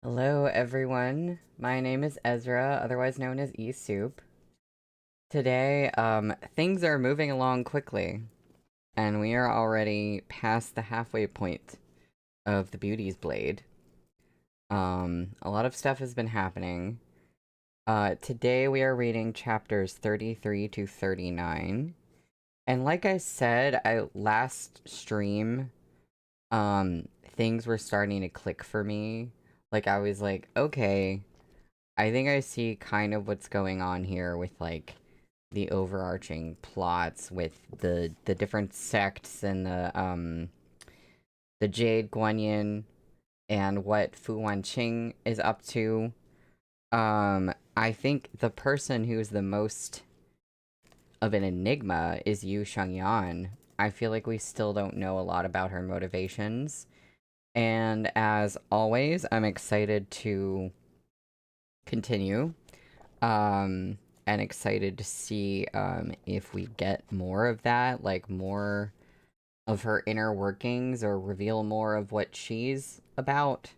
Hello, everyone. My name is Ezra, otherwise known as E-Soup. Today, things are moving along quickly, and we are already past the halfway point of the Beauty's Blade. A lot of stuff has been happening. Today we are reading chapters 33 to 39. And like I said, last stream, things were starting to click for me. Like, I was like, okay, I think I see kind of what's going on here with, like, the overarching plots with the different sects and the Jade Guanyin and what Fu Wanqing is up to. I think the person who's the most of an enigma is Yu Shengyan. I feel like we still don't know a lot about her motivations. And as always, I'm excited to continue. And excited to see if we get more of that, like more of her inner workings, or reveal more of what she's about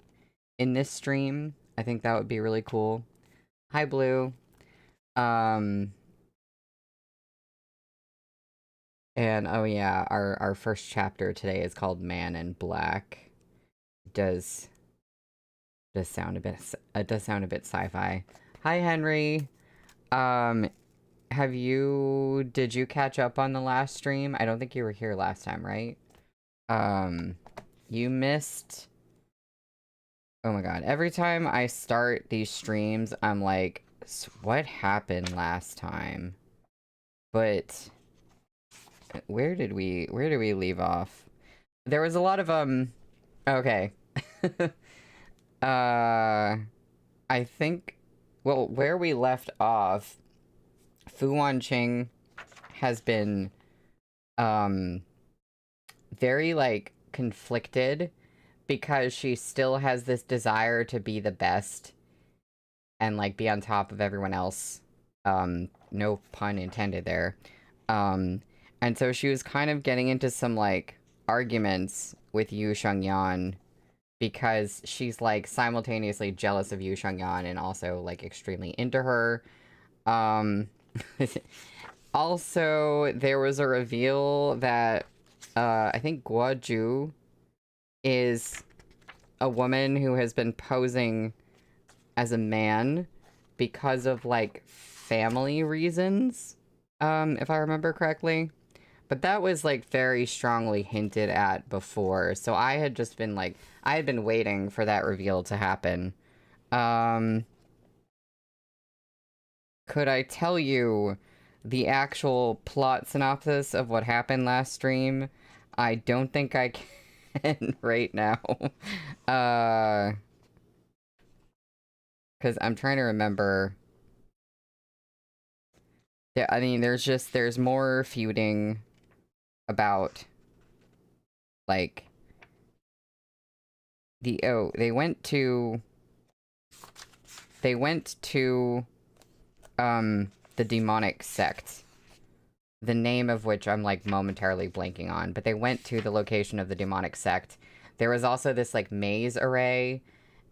in this stream. I think that would be really cool. Hi, Blue. Um, and oh yeah, our first chapter today is called Man in Black. Does sound a bit sci-fi. Hi, Henry. Um, did you catch up on the last stream? I don't think you were here last time, right? You missed... Oh my god, every time I start these streams, I'm like, what happened last time? But, where did we leave off? There was a lot of, okay. I think, well, where we left off, Fu Wanqing has been, very, like, conflicted because she still has this desire to be the best and, like, be on top of everyone else. No pun intended there. And so she was kind of getting into some, like, arguments with Yu Shengyan because she's, like, simultaneously jealous of Yu Shengyan and also, like, extremely into her. Um, Also, there was a reveal that I think Guoju is a woman who has been posing as a man because of, like, family reasons, if I remember correctly. But that was, like, very strongly hinted at before, so I had just been, like, I had been waiting for that reveal to happen. Could I tell you the actual plot synopsis of what happened last stream? I don't think I can right now. Because I'm trying to remember. Yeah, I mean, there's more feuding about, like, they went to, the demonic sect, the name of which I'm, like, momentarily blanking on, but they went to the location of the demonic sect. There was also this, like, maze array,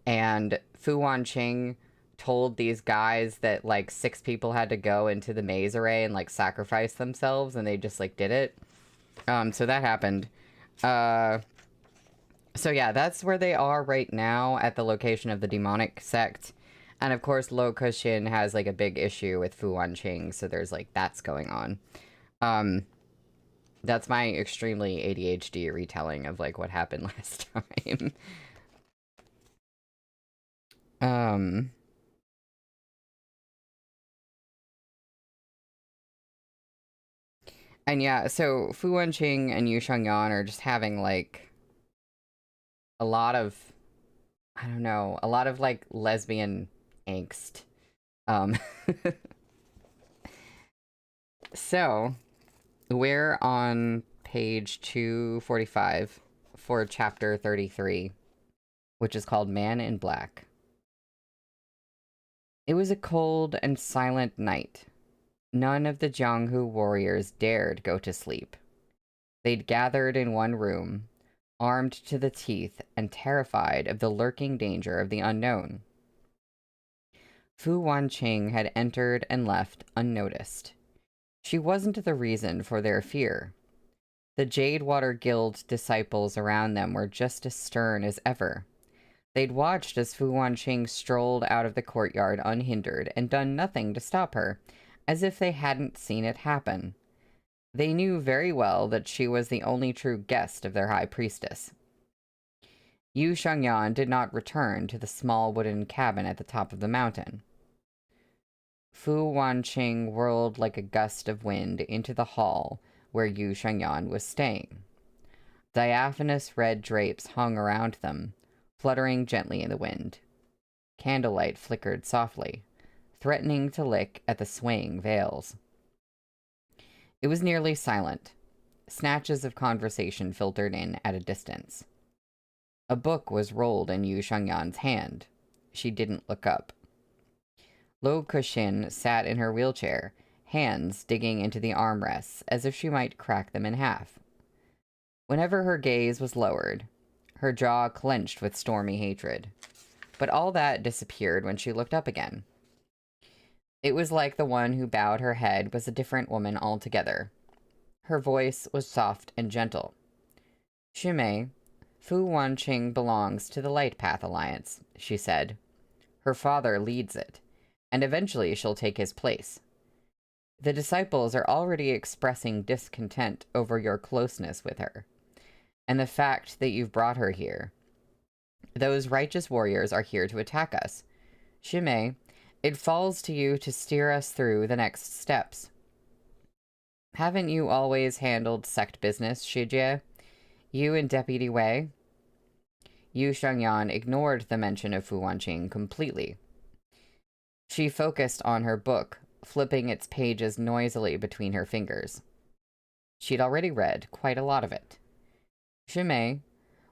and Fu Wanqing told these guys that, like, 6 people had to go into the maze array and, like, sacrifice themselves, and they just, like, did it. So that happened. So yeah, that's where they are right now, at the location of the demonic sect. And of course, Lo Kexin has, like, a big issue with Fu Wanqing, so there's, like, that's going on. That's my extremely ADHD retelling of, like, what happened last time. And yeah, so Fu Wenqing and Yu Shengyan are just having, like, a lot of, I don't know, a lot of, like, lesbian angst. Um, so, we're on page 245 for chapter 33, which is called Man in Black. It was a cold and silent night. None of the Jianghu warriors dared go to sleep. They'd gathered in one room, armed to the teeth and terrified of the lurking danger of the unknown. Fu Wanqing had entered and left unnoticed. She wasn't the reason for their fear. The Jadewater Guild disciples around them were just as stern as ever. They'd watched as Fu Wanqing strolled out of the courtyard unhindered and done nothing to stop her, as if they hadn't seen it happen. They knew very well that she was the only true guest of their high priestess. Yu Shangyan did not return to the small wooden cabin at the top of the mountain. Fu Wanqing whirled like a gust of wind into the hall where Yu Shangyan was staying. Diaphanous red drapes hung around them, fluttering gently in the wind. Candlelight flickered softly, threatening to lick at the swaying veils. It was nearly silent. Snatches of conversation filtered in at a distance. A book was rolled in Yu Shangyan's hand. She didn't look up. Lo Kuxin sat in her wheelchair, hands digging into the armrests as if she might crack them in half. Whenever her gaze was lowered, her jaw clenched with stormy hatred. But all that disappeared when she looked up again. It was like the one who bowed her head was a different woman altogether. Her voice was soft and gentle. "Shimei, Fu Wanqing belongs to the Light Path Alliance," she said. "Her father leads it, and eventually she'll take his place. The disciples are already expressing discontent over your closeness with her, and the fact that you've brought her here. Those righteous warriors are here to attack us. Shimei, it falls to you to steer us through the next steps. Haven't you always handled sect business, Shijie? You and Deputy Wei?" Yu Shangyan ignored the mention of Fu Wanqing completely. She focused on her book, flipping its pages noisily between her fingers. She'd already read quite a lot of it. "Shimei,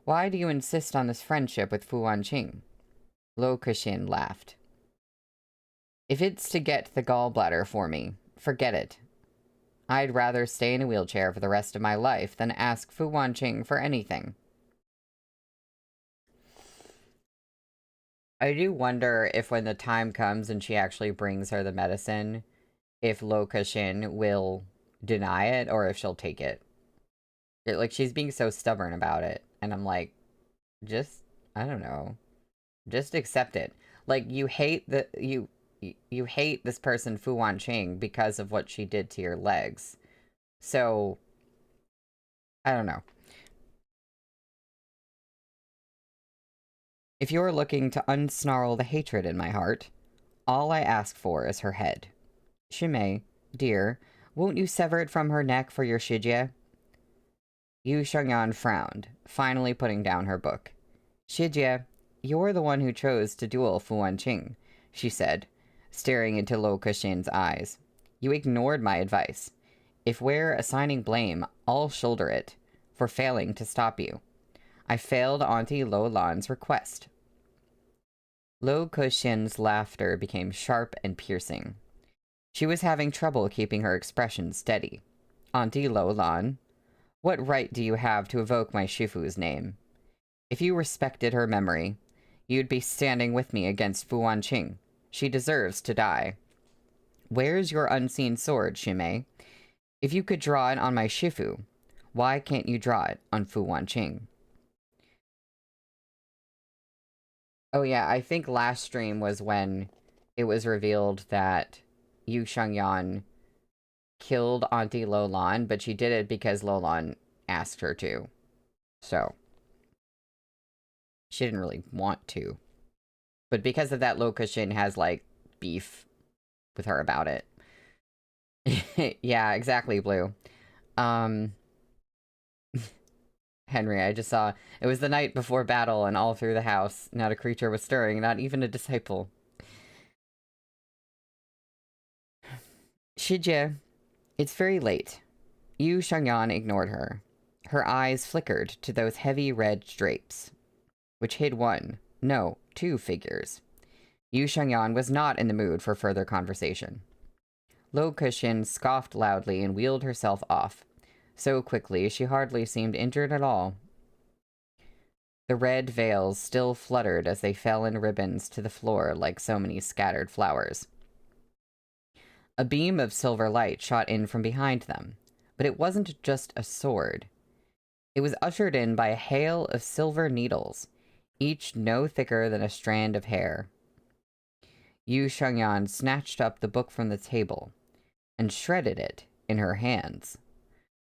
why do you insist on this friendship with Fu Wanqing?" Lo Kuxin laughed. "If it's to get the gallbladder for me, forget it. I'd rather stay in a wheelchair for the rest of my life than ask Fu Wanqing for anything." I do wonder if when the time comes and she actually brings her the medicine, if Lo Kuxin will deny it or if she'll take it. Like, she's being so stubborn about it. And I'm like, I don't know. Just accept it. Like, you hate you hate this person, Fu Wanqing, because of what she did to your legs. So, I don't know. If you're looking to unsnarl the hatred in my heart, all I ask for is her head. Shimei, dear, won't you sever it from her neck for your Shijie? Yu Shangyan frowned, finally putting down her book. "Shijie, you're the one who chose to duel Fu Wanqing," she said, staring into Lo Kuxin's eyes. "You ignored my advice. If we're assigning blame, I'll shoulder it for failing to stop you. I failed Auntie Lo Lan's request." Lo Kuxin's laughter became sharp and piercing. She was having trouble keeping her expression steady. "Auntie Lo Lan, what right do you have to evoke my Shifu's name? If you respected her memory, you'd be standing with me against Fu Wanqing. She deserves to die. Where's your unseen sword, Shimei? If you could draw it on my Shifu, why can't you draw it on Fu Wanqing?" Oh yeah, I think last stream was when it was revealed that Yu Shangyan killed Auntie Lo Lan, but she did it because Lo Lan asked her to. So, she didn't really want to. But because of that, Lo Kuxin has, like, beef with her about it. Yeah, exactly, Blue. Henry, I just saw, it was the night before battle, and all through the house, not a creature was stirring, not even a disciple. "Shijie, it's very late." Yu Shangyan ignored her. Her eyes flickered to those heavy red drapes, which hid one, no, two figures. Yu Shangyan was not in the mood for further conversation. Lo Kuxin scoffed loudly and wheeled herself off. So quickly, she hardly seemed injured at all. The red veils still fluttered as they fell in ribbons to the floor like so many scattered flowers. A beam of silver light shot in from behind them, but it wasn't just a sword. It was ushered in by a hail of silver needles, each no thicker than a strand of hair. Yu Shengyan snatched up the book from the table and shredded it in her hands.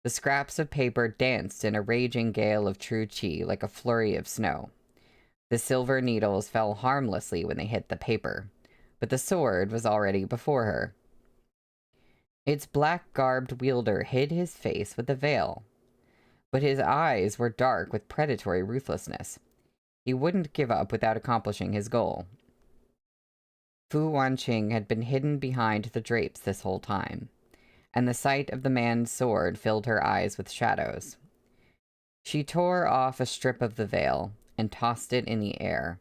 The scraps of paper danced in a raging gale of true qi like a flurry of snow. The silver needles fell harmlessly when they hit the paper, but the sword was already before her. Its black-garbed wielder hid his face with a veil, but his eyes were dark with predatory ruthlessness. He wouldn't give up without accomplishing his goal. Fu Wanqing had been hidden behind the drapes this whole time, and the sight of the man's sword filled her eyes with shadows. She tore off a strip of the veil and tossed it in the air,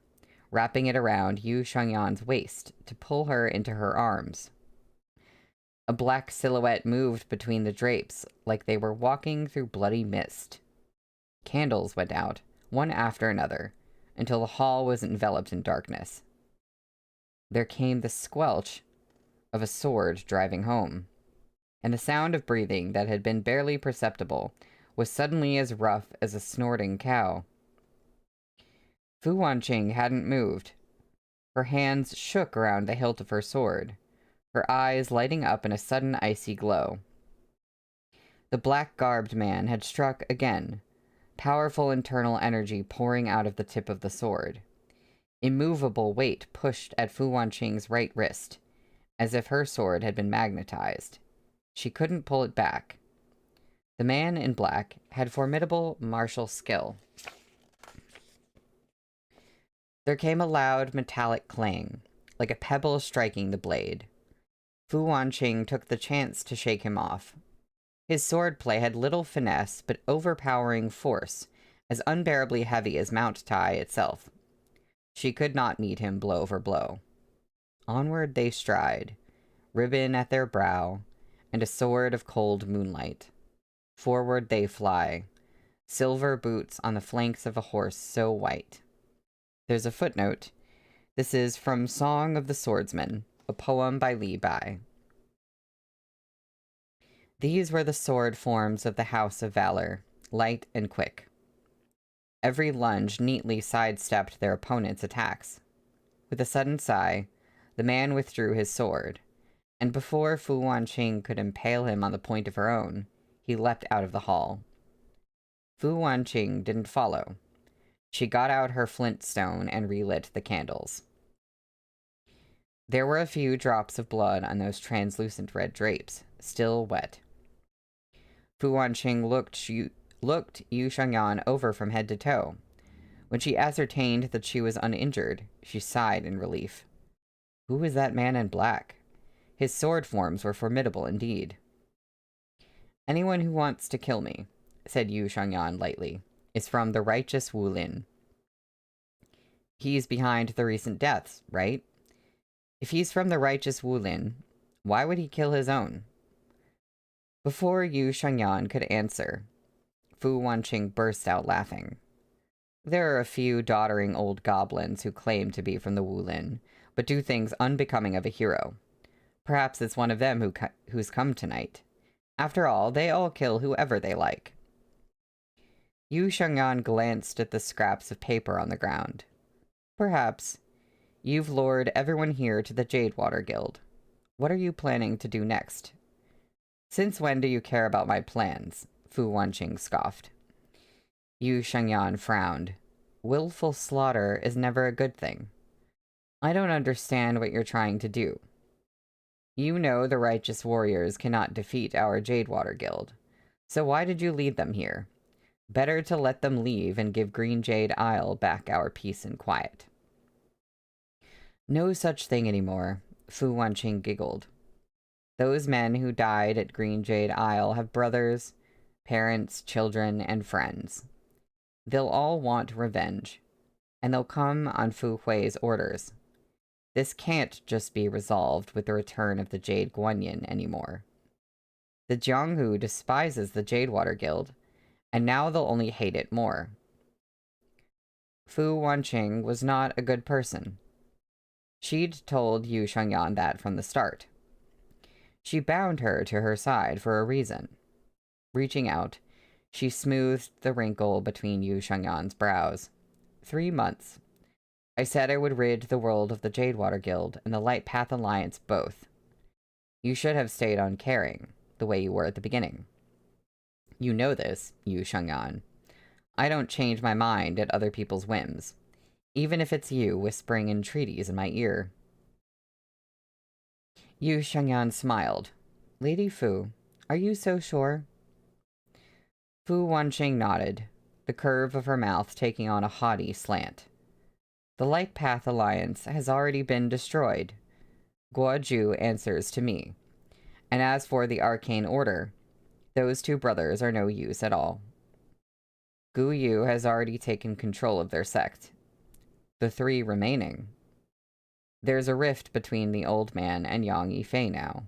wrapping it around Yu Shengyan's waist to pull her into her arms. A black silhouette moved between the drapes like they were walking through bloody mist. Candles went out, one after another, until the hall was enveloped in darkness. There came the squelch of a sword driving home, and the sound of breathing that had been barely perceptible was suddenly as rough as a snorting cow. Fu Wanqing hadn't moved. Her hands shook around the hilt of her sword, her eyes lighting up in a sudden icy glow. The black-garbed man had struck again, powerful internal energy pouring out of the tip of the sword. Immovable weight pushed at Fu Wanqing's right wrist, as if her sword had been magnetized. She couldn't pull it back. The man in black had formidable martial skill. There came a loud metallic clang, like a pebble striking the blade. Fu Wanqing took the chance to shake him off. His swordplay had little finesse, but overpowering force, as unbearably heavy as Mount Tai itself. She could not meet him blow for blow. Onward they stride, ribbon at their brow, and a sword of cold moonlight. Forward they fly, silver boots on the flanks of a horse so white. There's a footnote. This is from Song of the Swordsman, a poem by Li Bai. These were the sword forms of the House of Valor, light and quick. Every lunge neatly sidestepped their opponent's attacks. With a sudden sigh, the man withdrew his sword, and before Fu Wanqing could impale him on the point of her own, he leapt out of the hall. Fu Wanqing didn't follow. She got out her flint stone and relit the candles. There were a few drops of blood on those translucent red drapes, still wet. Fu Wanqing looked Yu Shengyan over from head to toe. When she ascertained that she was uninjured, she sighed in relief. Who was that man in black? His sword forms were formidable indeed. Anyone who wants to kill me, said Yu Shengyan lightly, is from the righteous Wu Lin. He's behind the recent deaths, right? If he's from the righteous Wu Lin, why would he kill his own? Before Yu Shengyan could answer, Fu Wanqing burst out laughing. There are a few doddering old goblins who claim to be from the Wu Lin, but do things unbecoming of a hero. Perhaps it's one of them who's come tonight. After all, they all kill whoever they like. Yu Shengyan glanced at the scraps of paper on the ground. Perhaps. You've lured everyone here to the Jadewater Guild. What are you planning to do next? Since when do you care about my plans? Fu Wanqing scoffed. Yu Shengyan frowned. Willful slaughter is never a good thing. I don't understand what you're trying to do. You know the righteous warriors cannot defeat our Jadewater Guild. So why did you lead them here? Better to let them leave and give Green Jade Isle back our peace and quiet. No such thing anymore, Fu Wanqing giggled. Those men who died at Green Jade Isle have brothers, parents, children, and friends. They'll all want revenge, and they'll come on Fu Hui's orders. This can't just be resolved with the return of the Jade Guanyin anymore. The Jianghu despises the Jadewater Guild, and now they'll only hate it more. Fu Wanqing was not a good person. She'd told Yu Shengyan that from the start. She bound her to her side for a reason. Reaching out, she smoothed the wrinkle between Yu Shengyan's brows. 3 months. I said I would rid the world of the Jadewater Guild and the Light Path Alliance both. You should have stayed uncaring, the way you were at the beginning. You know this, Yu Shengyan. I don't change my mind at other people's whims, even if it's you whispering entreaties in my ear. Yu Shengyan smiled. Lady Fu, are you so sure? Fu Wanqing nodded, the curve of her mouth taking on a haughty slant. The Light Path Alliance has already been destroyed. Guoju answers to me. And as for the Arcane Order, those 2 brothers are no use at all. Gu Yu has already taken control of their sect. The 3 remaining. There's a rift between the old man and Yang Yifei now,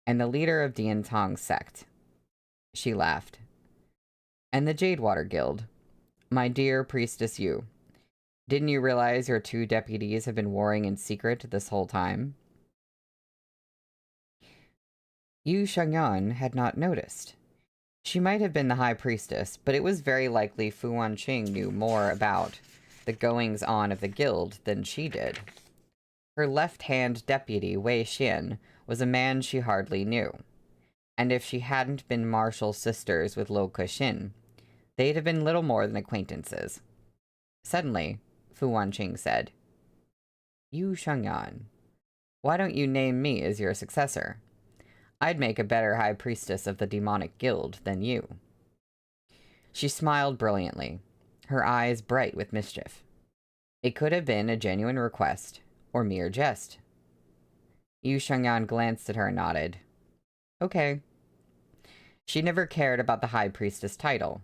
and the leader of Dian Tong's sect. She laughed. And the Jadewater Guild. My dear Priestess Yu, didn't you realize your 2 deputies have been warring in secret this whole time? Yu Shengyan had not noticed. She might have been the High Priestess, but it was very likely Fu Wanqing knew more about the goings-on of the guild than she did. Her left-hand deputy, Wei Xian, was a man she hardly knew. And if she hadn't been martial sisters with Lo Kexin, they'd have been little more than acquaintances. Suddenly, Fu Wanqing said, Yu Shengyan, why don't you name me as your successor? I'd make a better High Priestess of the Demonic Guild than you. She smiled brilliantly, her eyes bright with mischief. It could have been a genuine request, or mere jest. Yu Shengyan glanced at her and nodded. Okay. She never cared about the High Priestess title.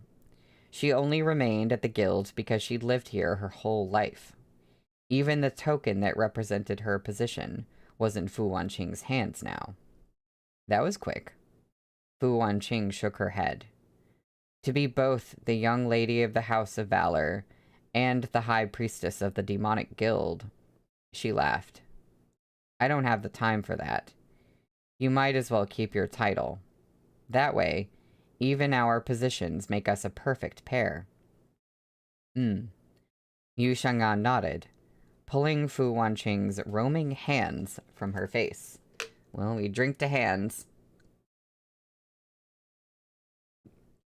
She only remained at the guild because she'd lived here her whole life. Even the token that represented her position was in Fu Wanqing's hands now. That was quick. Fu Wanqing shook her head. To be both the young lady of the House of Valor and the High Priestess of the Demonic Guild, she laughed. I don't have the time for that. You might as well keep your title. That way, even our positions make us a perfect pair. Yu Shengyan nodded, pulling Fu Wanqing's roaming hands from her face. Well, we drink to hands.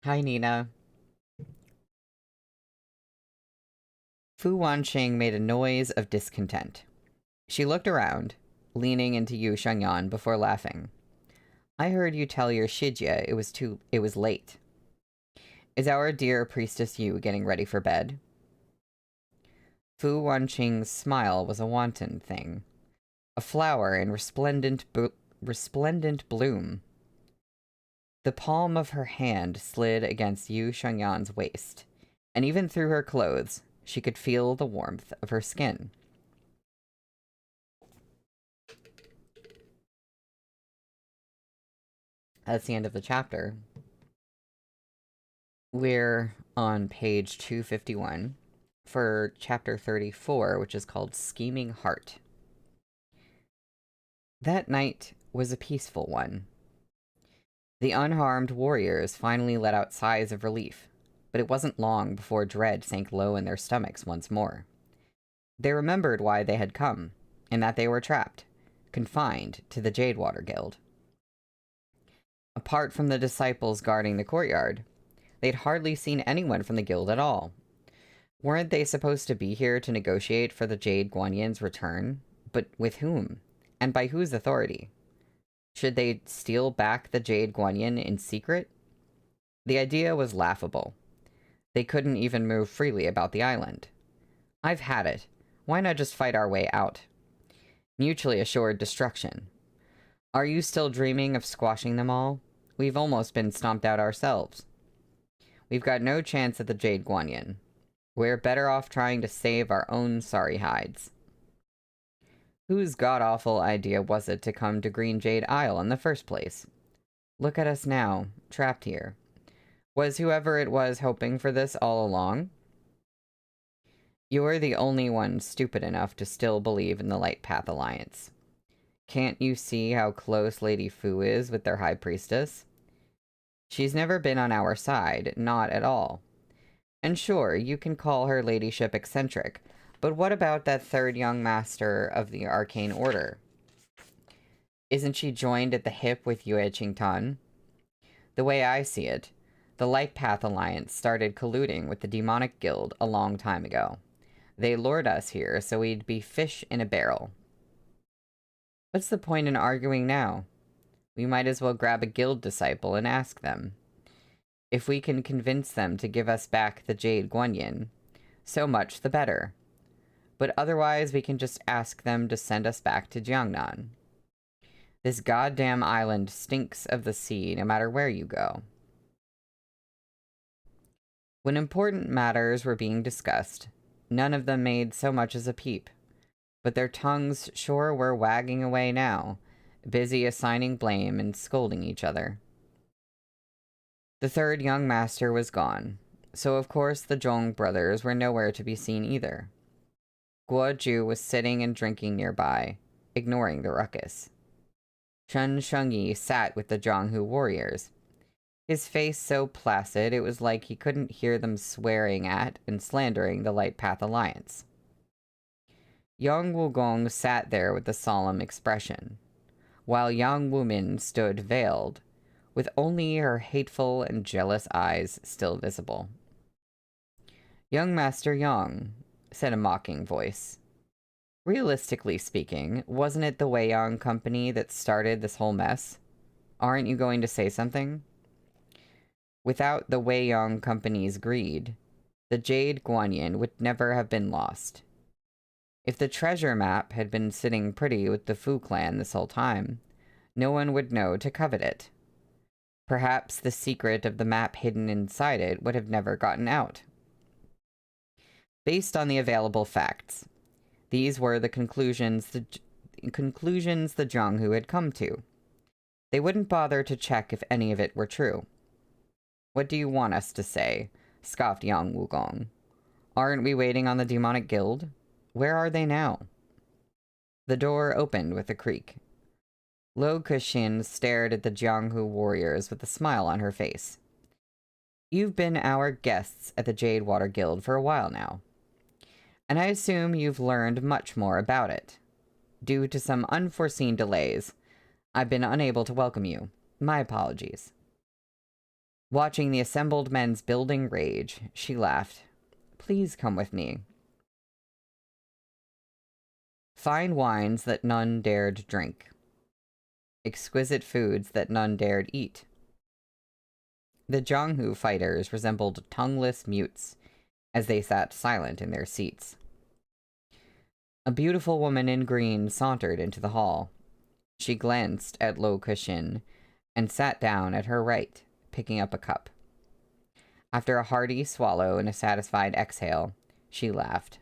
Hi, Nina. Fu Wanqing made a noise of discontent. She looked around, leaning into Yu Shengyan before laughing. I heard you tell your Shijie it was late. Is our dear Priestess Yu getting ready for bed? Fu Wanqing's smile was a wanton thing. A flower in resplendent bloom. The palm of her hand slid against Yu Shengyan's waist, and even through her clothes, she could feel the warmth of her skin. That's the end of the chapter. We're on page 251 for chapter 34, which is called Scheming Heart. That night was a peaceful one. The unharmed warriors finally let out sighs of relief, but it wasn't long before dread sank low in their stomachs once more. They remembered why they had come, and that they were trapped, confined to the Jadewater Guild. Apart from the disciples guarding the courtyard, they'd hardly seen anyone from the guild at all. Weren't they supposed to be here to negotiate for the Jade Guanyin's return? But with whom? And by whose authority? Should they steal back the Jade Guanyin in secret? The idea was laughable. They couldn't even move freely about the island. I've had it. Why not just fight our way out? Mutually assured destruction. Are you still dreaming of squashing them all? We've almost been stomped out ourselves. We've got no chance at the Jade Guanyin. We're better off trying to save our own sorry hides. Whose god-awful idea was it to come to Green Jade Isle in the first place? Look at us now, trapped here. Was whoever it was hoping for this all along? You're the only one stupid enough to still believe in the Light Path Alliance. Can't you see how close Lady Fu is with their High Priestess? She's never been on our side, not at all. And sure, you can call her ladyship eccentric, but what about that third young master of the Arcane Order? Isn't she joined at the hip with Yue Qingtan? The way I see it, the Light Path Alliance started colluding with the Demonic Guild a long time ago. They lured us here so we'd be fish in a barrel. What's the point in arguing now? We might as well grab a guild disciple and ask them. If we can convince them to give us back the Jade Guanyin, so much the better. But otherwise we can just ask them to send us back to Jiangnan. This goddamn island stinks of the sea no matter where you go. When important matters were being discussed, none of them made so much as a peep. But their tongues sure were wagging away now, busy assigning blame and scolding each other. The third young master was gone, so of course the Zhong brothers were nowhere to be seen either. Guo Ju was sitting and drinking nearby, ignoring the ruckus. Chen Shengyi sat with the Zhonghu warriors, his face so placid it was like he couldn't hear them swearing at and slandering the Light Path Alliance. Yang Wugong sat there with a solemn expression, while Yang Wumin stood veiled, with only her hateful and jealous eyes still visible. "Young Master Yang," said a mocking voice. "Realistically speaking, wasn't it the Weiyang Company that started this whole mess? Aren't you going to say something? Without the Weiyang Company's greed, the Jade Guanyin would never have been lost. If the treasure map had been sitting pretty with the Fu clan this whole time, no one would know to covet it. Perhaps the secret of the map hidden inside it would have never gotten out. Based on the available facts, these were the conclusions the Zhonghu had come to. They wouldn't bother to check if any of it were true. What do you want us to say?" scoffed Yang Wugong. "Aren't we waiting on the Demonic Guild? Where are they now?" The door opened with a creak. Lo Kexin stared at the Jianghu warriors with a smile on her face. "You've been our guests at the Jadewater Guild for a while now, and I assume you've learned much more about it. Due to some unforeseen delays, I've been unable to welcome you. My apologies." Watching the assembled men's building rage, she laughed. "Please come with me." Fine wines that none dared drink. Exquisite foods that none dared eat. The Zhonghu fighters resembled tongueless mutes as they sat silent in their seats. A beautiful woman in green sauntered into the hall. She glanced at Lo Kexin and sat down at her right, picking up a cup. After a hearty swallow and a satisfied exhale, she laughed.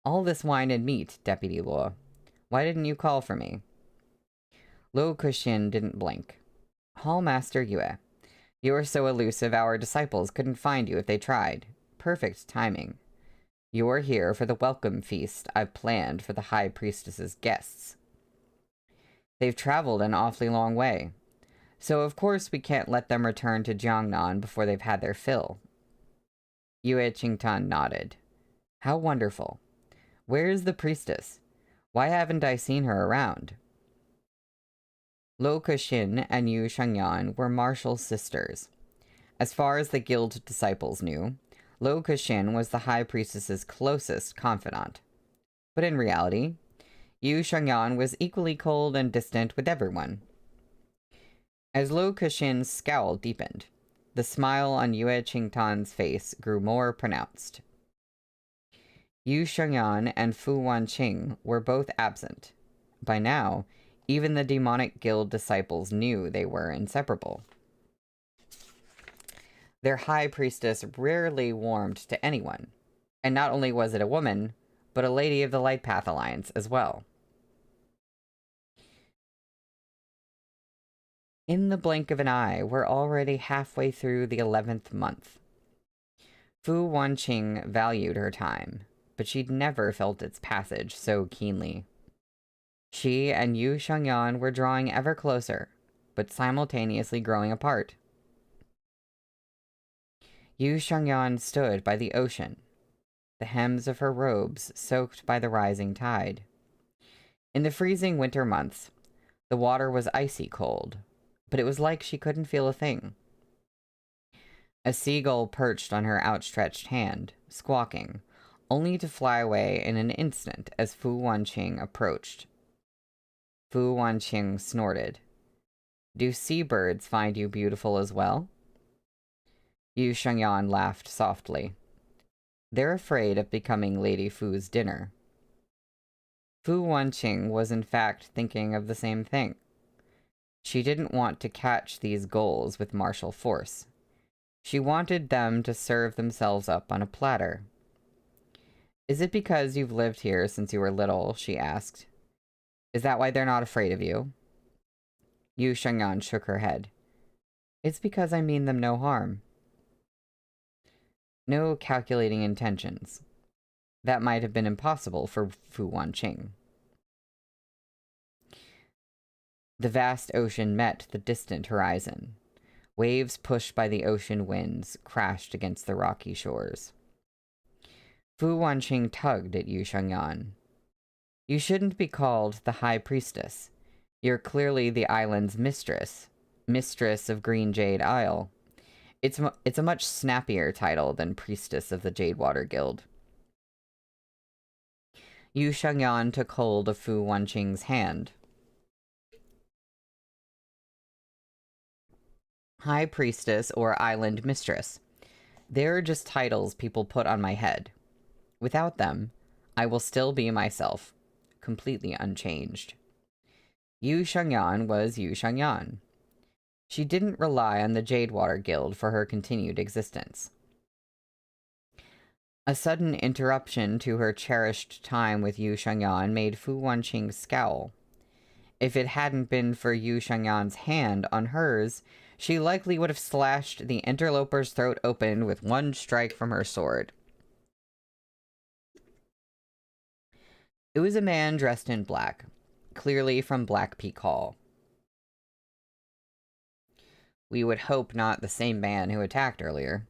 "All this wine and meat, Deputy Luo. Why didn't you call for me?" Lo Kexin didn't blink. "Hallmaster Yue, you are so elusive our disciples couldn't find you if they tried. Perfect timing. You're here for the welcome feast I've planned for the High Priestess's guests. They've traveled an awfully long way, so of course we can't let them return to Jiangnan before they've had their fill." Yue Qingtan nodded. "How wonderful. Where is the priestess? Why haven't I seen her around?" Lo Kexin and Yu Shengyan were martial sisters. As far as the guild disciples knew, Lo Kexin was the High Priestess's closest confidant. But in reality, Yu Shengyan was equally cold and distant with everyone. As Lo Kexin's scowl deepened, the smile on Yue Qingtan's face grew more pronounced. Yu Shengyan and Fu Wanqing were both absent. By now, even the Demonic Guild disciples knew they were inseparable. Their high priestess rarely warmed to anyone, and not only was it a woman, but a lady of the Light Path Alliance as well. In the blink of an eye, we're already halfway through the 11th month. Fu Wanqing valued her time, but she'd never felt its passage so keenly. She and Yu Shengyan were drawing ever closer, but simultaneously growing apart. Yu Shengyan stood by the ocean, the hems of her robes soaked by the rising tide. In the freezing winter months, the water was icy cold, but it was like she couldn't feel a thing. A seagull perched on her outstretched hand, squawking, only to fly away in an instant as Fu Wanqing approached. Fu Wanqing snorted. "Do seabirds find you beautiful as well?" Yu Shengyan laughed softly. "They're afraid of becoming Lady Fu's dinner." Fu Wanqing was in fact thinking of the same thing. She didn't want to catch these gulls with martial force. She wanted them to serve themselves up on a platter. "Is it because you've lived here since you were little?" she asked. "Is that why they're not afraid of you?" Yu Shengyan shook her head. "It's because I mean them no harm." No calculating intentions. That might have been impossible for Fu Wanqing. The vast ocean met the distant horizon. Waves pushed by the ocean winds crashed against the rocky shores. Fu Wanqing tugged at Yu Shengyan. "You shouldn't be called the High Priestess. You're clearly the island's mistress. Mistress of Green Jade Isle. It's a much snappier title than Priestess of the Jadewater Guild." Yu Shengyan took hold of Fu Wanqing's hand. "High Priestess or Island Mistress. They're just titles people put on my head. Without them, I will still be myself, completely unchanged." Yu Shengyan was Yu Shengyan. She didn't rely on the Jadewater Guild for her continued existence. A sudden interruption to her cherished time with Yu Shengyan made Fu Wanqing scowl. If it hadn't been for Yu Shengyan's hand on hers, she likely would have slashed the interloper's throat open with one strike from her sword. It was a man dressed in black, clearly from Black Peak Hall. We would hope not the same man who attacked earlier.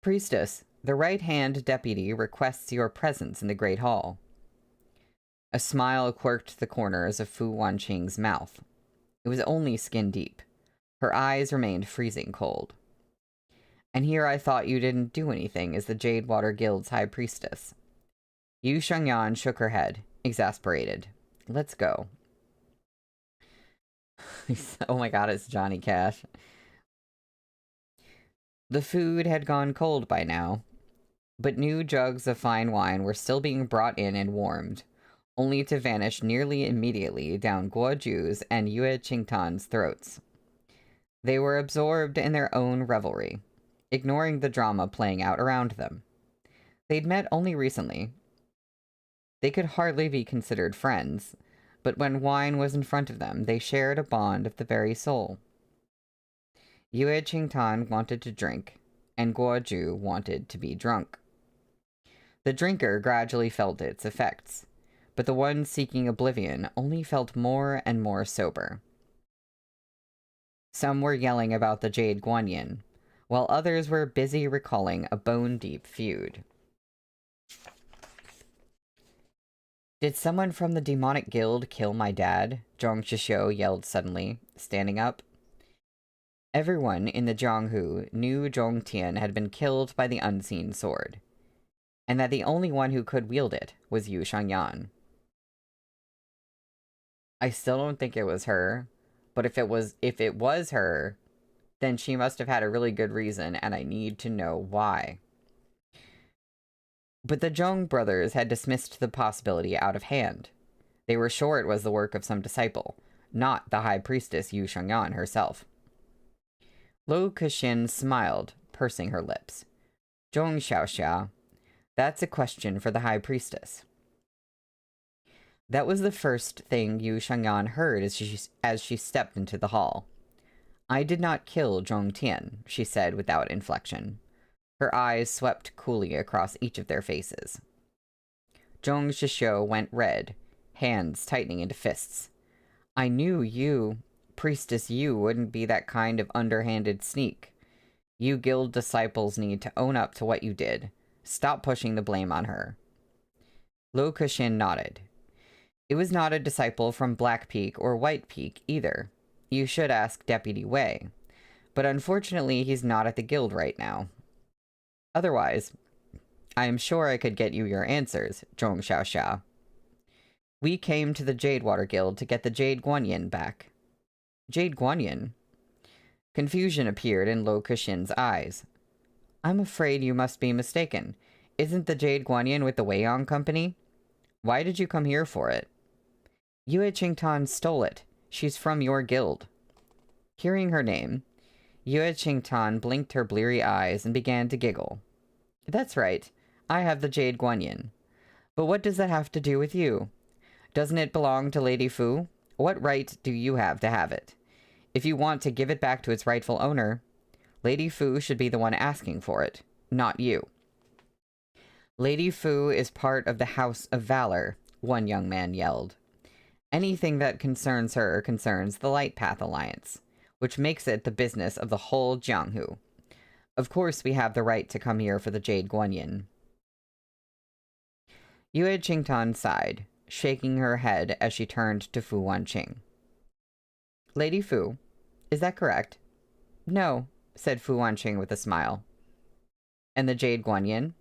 "Priestess, the right-hand deputy requests your presence in the Great Hall." A smile quirked the corners of Fu Wanqing's mouth. It was only skin deep. Her eyes remained freezing cold. "And here I thought you didn't do anything as the Jadewater Guild's High Priestess." Yu Shengyan shook her head, exasperated. "Let's go." Oh my god, it's Johnny Cash. The food had gone cold by now, but new jugs of fine wine were still being brought in and warmed, only to vanish nearly immediately down Guo Ju's and Yue Qingtan's throats. They were absorbed in their own revelry, ignoring the drama playing out around them. They'd met only recently. They could hardly be considered friends, but when wine was in front of them, they shared a bond of the very soul. Yue Qingtan wanted to drink, and Guo Ju wanted to be drunk. The drinker gradually felt its effects, but the one seeking oblivion only felt more and more sober. Some were yelling about the Jade Guanyin, while others were busy recalling a bone-deep feud. "Did someone from the demonic guild kill my dad?" Zhong Zhixiu yelled suddenly, standing up. Everyone in the Jianghu knew Zhong Tian had been killed by the unseen sword, and that the only one who could wield it was Yu Shengyan. I still don't think it was her, but if it was her, then she must have had a really good reason, and I need to know why. But the Zhong brothers had dismissed the possibility out of hand. They were sure it was the work of some disciple, not the High Priestess Yu Shengyan herself. Lo Kexin smiled, pursing her lips. "Zhong Xiaoxia, that's a question for the High Priestess." That was the first thing Yu Shengyan heard as she stepped into the hall. "I did not kill Zhong Tian," she said without inflection. Her eyes swept coolly across each of their faces. Zhong Shisho went red, hands tightening into fists. I knew you, Priestess Yu, wouldn't be that kind of underhanded sneak. You guild disciples need to own up to what you did. Stop pushing the blame on her. Lo Kushin nodded. It was not a disciple from Black Peak or White Peak either. You should ask Deputy Wei. But unfortunately, he's not at the guild right now. Otherwise, I am sure I could get you your answers, Zhong Xiaoxia. We came to the Jadewater Guild to get the Jade Guanyin back. Jade Guanyin? Confusion appeared in Lo Kushin's eyes. I'm afraid you must be mistaken. Isn't the Jade Guanyin with the Weiyang Company? Why did you come here for it? Yue Qingtan stole it. She's from your guild. Hearing her name, Yue Qingtan blinked her bleary eyes and began to giggle. That's right. I have the Jade Guanyin. But what does that have to do with you? Doesn't it belong to Lady Fu? What right do you have to have it? If you want to give it back to its rightful owner, Lady Fu should be the one asking for it, not you. Lady Fu is part of the House of Valor, one young man yelled. Anything that concerns her concerns the Light Path Alliance, which makes it the business of the whole Jianghu. Of course we have the right to come here for the Jade Guanyin. Yue Qingtan sighed, shaking her head as she turned to Fu Wanqing. Lady Fu, is that correct? No, said Fu Wanqing with a smile. And the Jade Guanyin?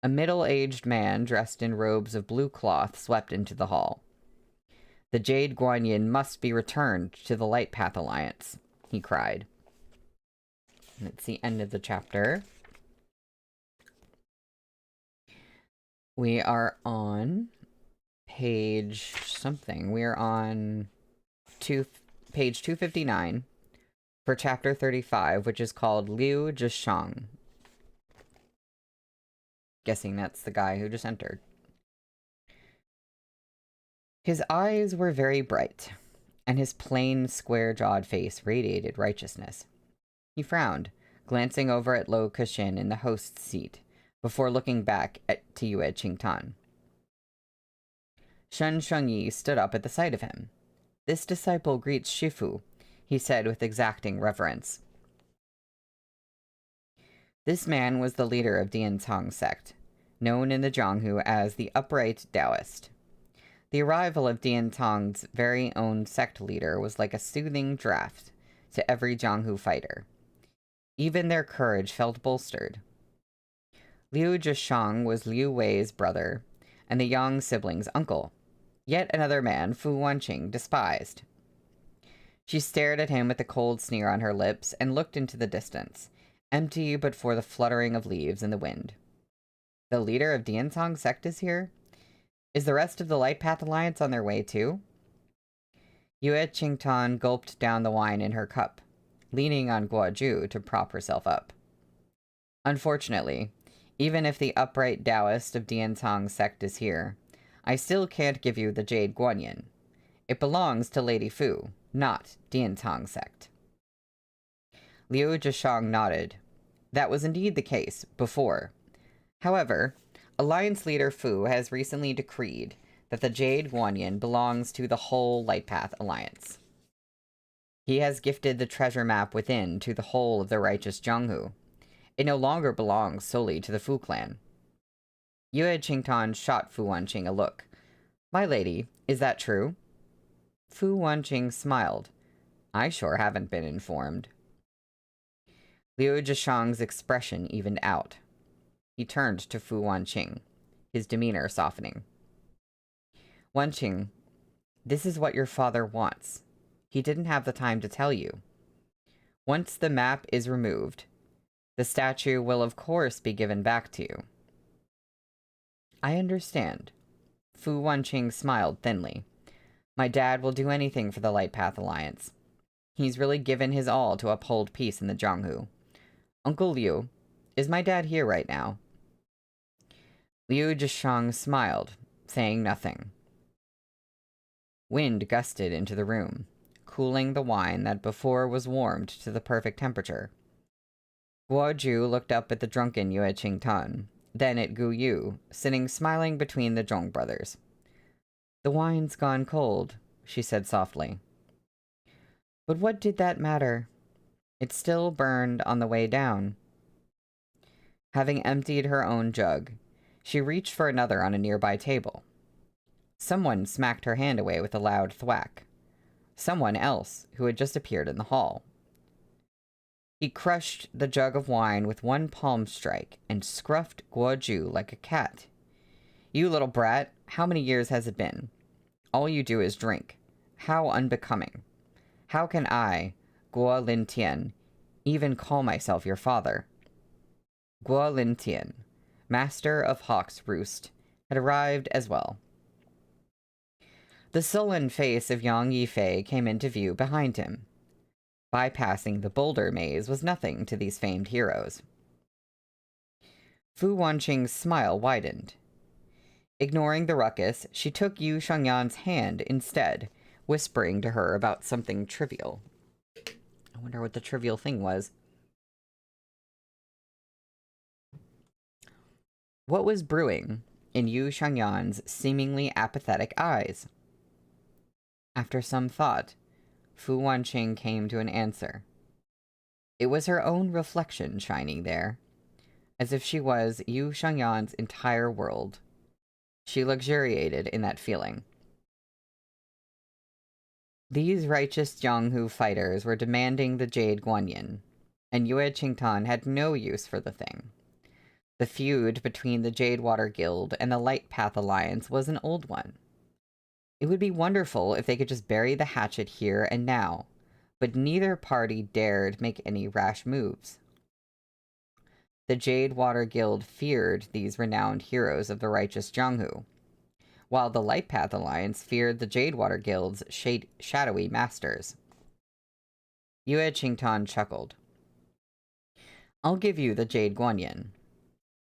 A middle-aged man dressed in robes of blue cloth swept into the hall. The Jade Guanyin must be returned to the Light Path Alliance, he cried. And it's the end of the chapter. We are on page something. We are on page 259 for chapter 35, which is called Liu Zhishang. Guessing that's the guy who just entered. His eyes were very bright, and his plain, square-jawed face radiated righteousness. He frowned, glancing over at Lo Kushin in the host's seat, before looking back to Yue Qingtan. Shen Shengyi stood up at the sight of him. This disciple greets Shifu, he said with exacting reverence. This man was the leader of Diantong sect, known in the Jianghu as the Upright Taoist. The arrival of Diantong's very own sect leader was like a soothing draught to every Jianghu fighter. Even their courage felt bolstered. Liu Zhishang was Liu Wei's brother, and the Yang siblings' uncle. Yet another man Fu Wanqing despised. She stared at him with a cold sneer on her lips and looked into the distance, empty but for the fluttering of leaves in the wind. The leader of Diantong sect is here? Is the rest of the Light Path Alliance on their way too? Yue Qingtan gulped down the wine in her cup, leaning on Guoju to prop herself up. Unfortunately, even if the upright Taoist of Diantong sect is here, I still can't give you the Jade Guanyin. It belongs to Lady Fu, not Diantong sect. Liu Zhishang nodded. That was indeed the case, before. However, Alliance leader Fu has recently decreed that the Jade Guanyin belongs to the whole Light Path Alliance. He has gifted the treasure map within to the whole of the righteous Jianghu. It no longer belongs solely to the Fu clan. Yue Qingtan shot Fu Wanqing a look. My lady, is that true? Fu Wanqing smiled. I sure haven't been informed. Liu Zhishang's expression evened out. He turned to Fu Wanqing, his demeanor softening. Wanqing, this is what your father wants. He didn't have the time to tell you. Once the map is removed, the statue will of course be given back to you. I understand. Fu Wanqing smiled thinly. My dad will do anything for the Light Path Alliance. He's really given his all to uphold peace in the Jianghu. Uncle Liu, is my dad here right now? Liu Zhishang smiled, saying nothing. Wind gusted into the room, cooling the wine that before was warmed to the perfect temperature. Guoju looked up at the drunken Yue Qingtan, then at Gu Yu, sitting smiling between the Zhong brothers. "The wine's gone cold," she said softly. But what did that matter? It still burned on the way down. Having emptied her own jug, she reached for another on a nearby table. Someone smacked her hand away with a loud thwack. Someone else who had just appeared in the hall. He crushed the jug of wine with one palm strike and scruffed Guoju like a cat. "You little brat, how many years has it been? All you do is drink. How unbecoming. How can I, Guo Lin Tian, even call myself your father?" Guo Lin Tian, master of Hawk's Roost, had arrived as well. The sullen face of Yang Yifei came into view behind him. Bypassing the boulder maze was nothing to these famed heroes. Fu Wanqing's smile widened. Ignoring the ruckus, she took Yu Shangyan's hand instead, whispering to her about something trivial. I wonder what the trivial thing was. What was brewing in Yu Shangyan's seemingly apathetic eyes? After some thought, Fu Wanqing came to an answer. It was her own reflection shining there, as if she was Yu Shangyan's entire world. She luxuriated in that feeling. These righteous Jianghu fighters were demanding the Jade Guanyin, and Yue Qingtan had no use for the thing. The feud between the Jadewater Guild and the Light Path Alliance was an old one. It would be wonderful if they could just bury the hatchet here and now, but neither party dared make any rash moves. The Jadewater Guild feared these renowned heroes of the righteous Jianghu, while the Light Path Alliance feared the Jadewater Guild's shadowy masters. Yue Qingtan chuckled. "I'll give you the Jade Guanyin."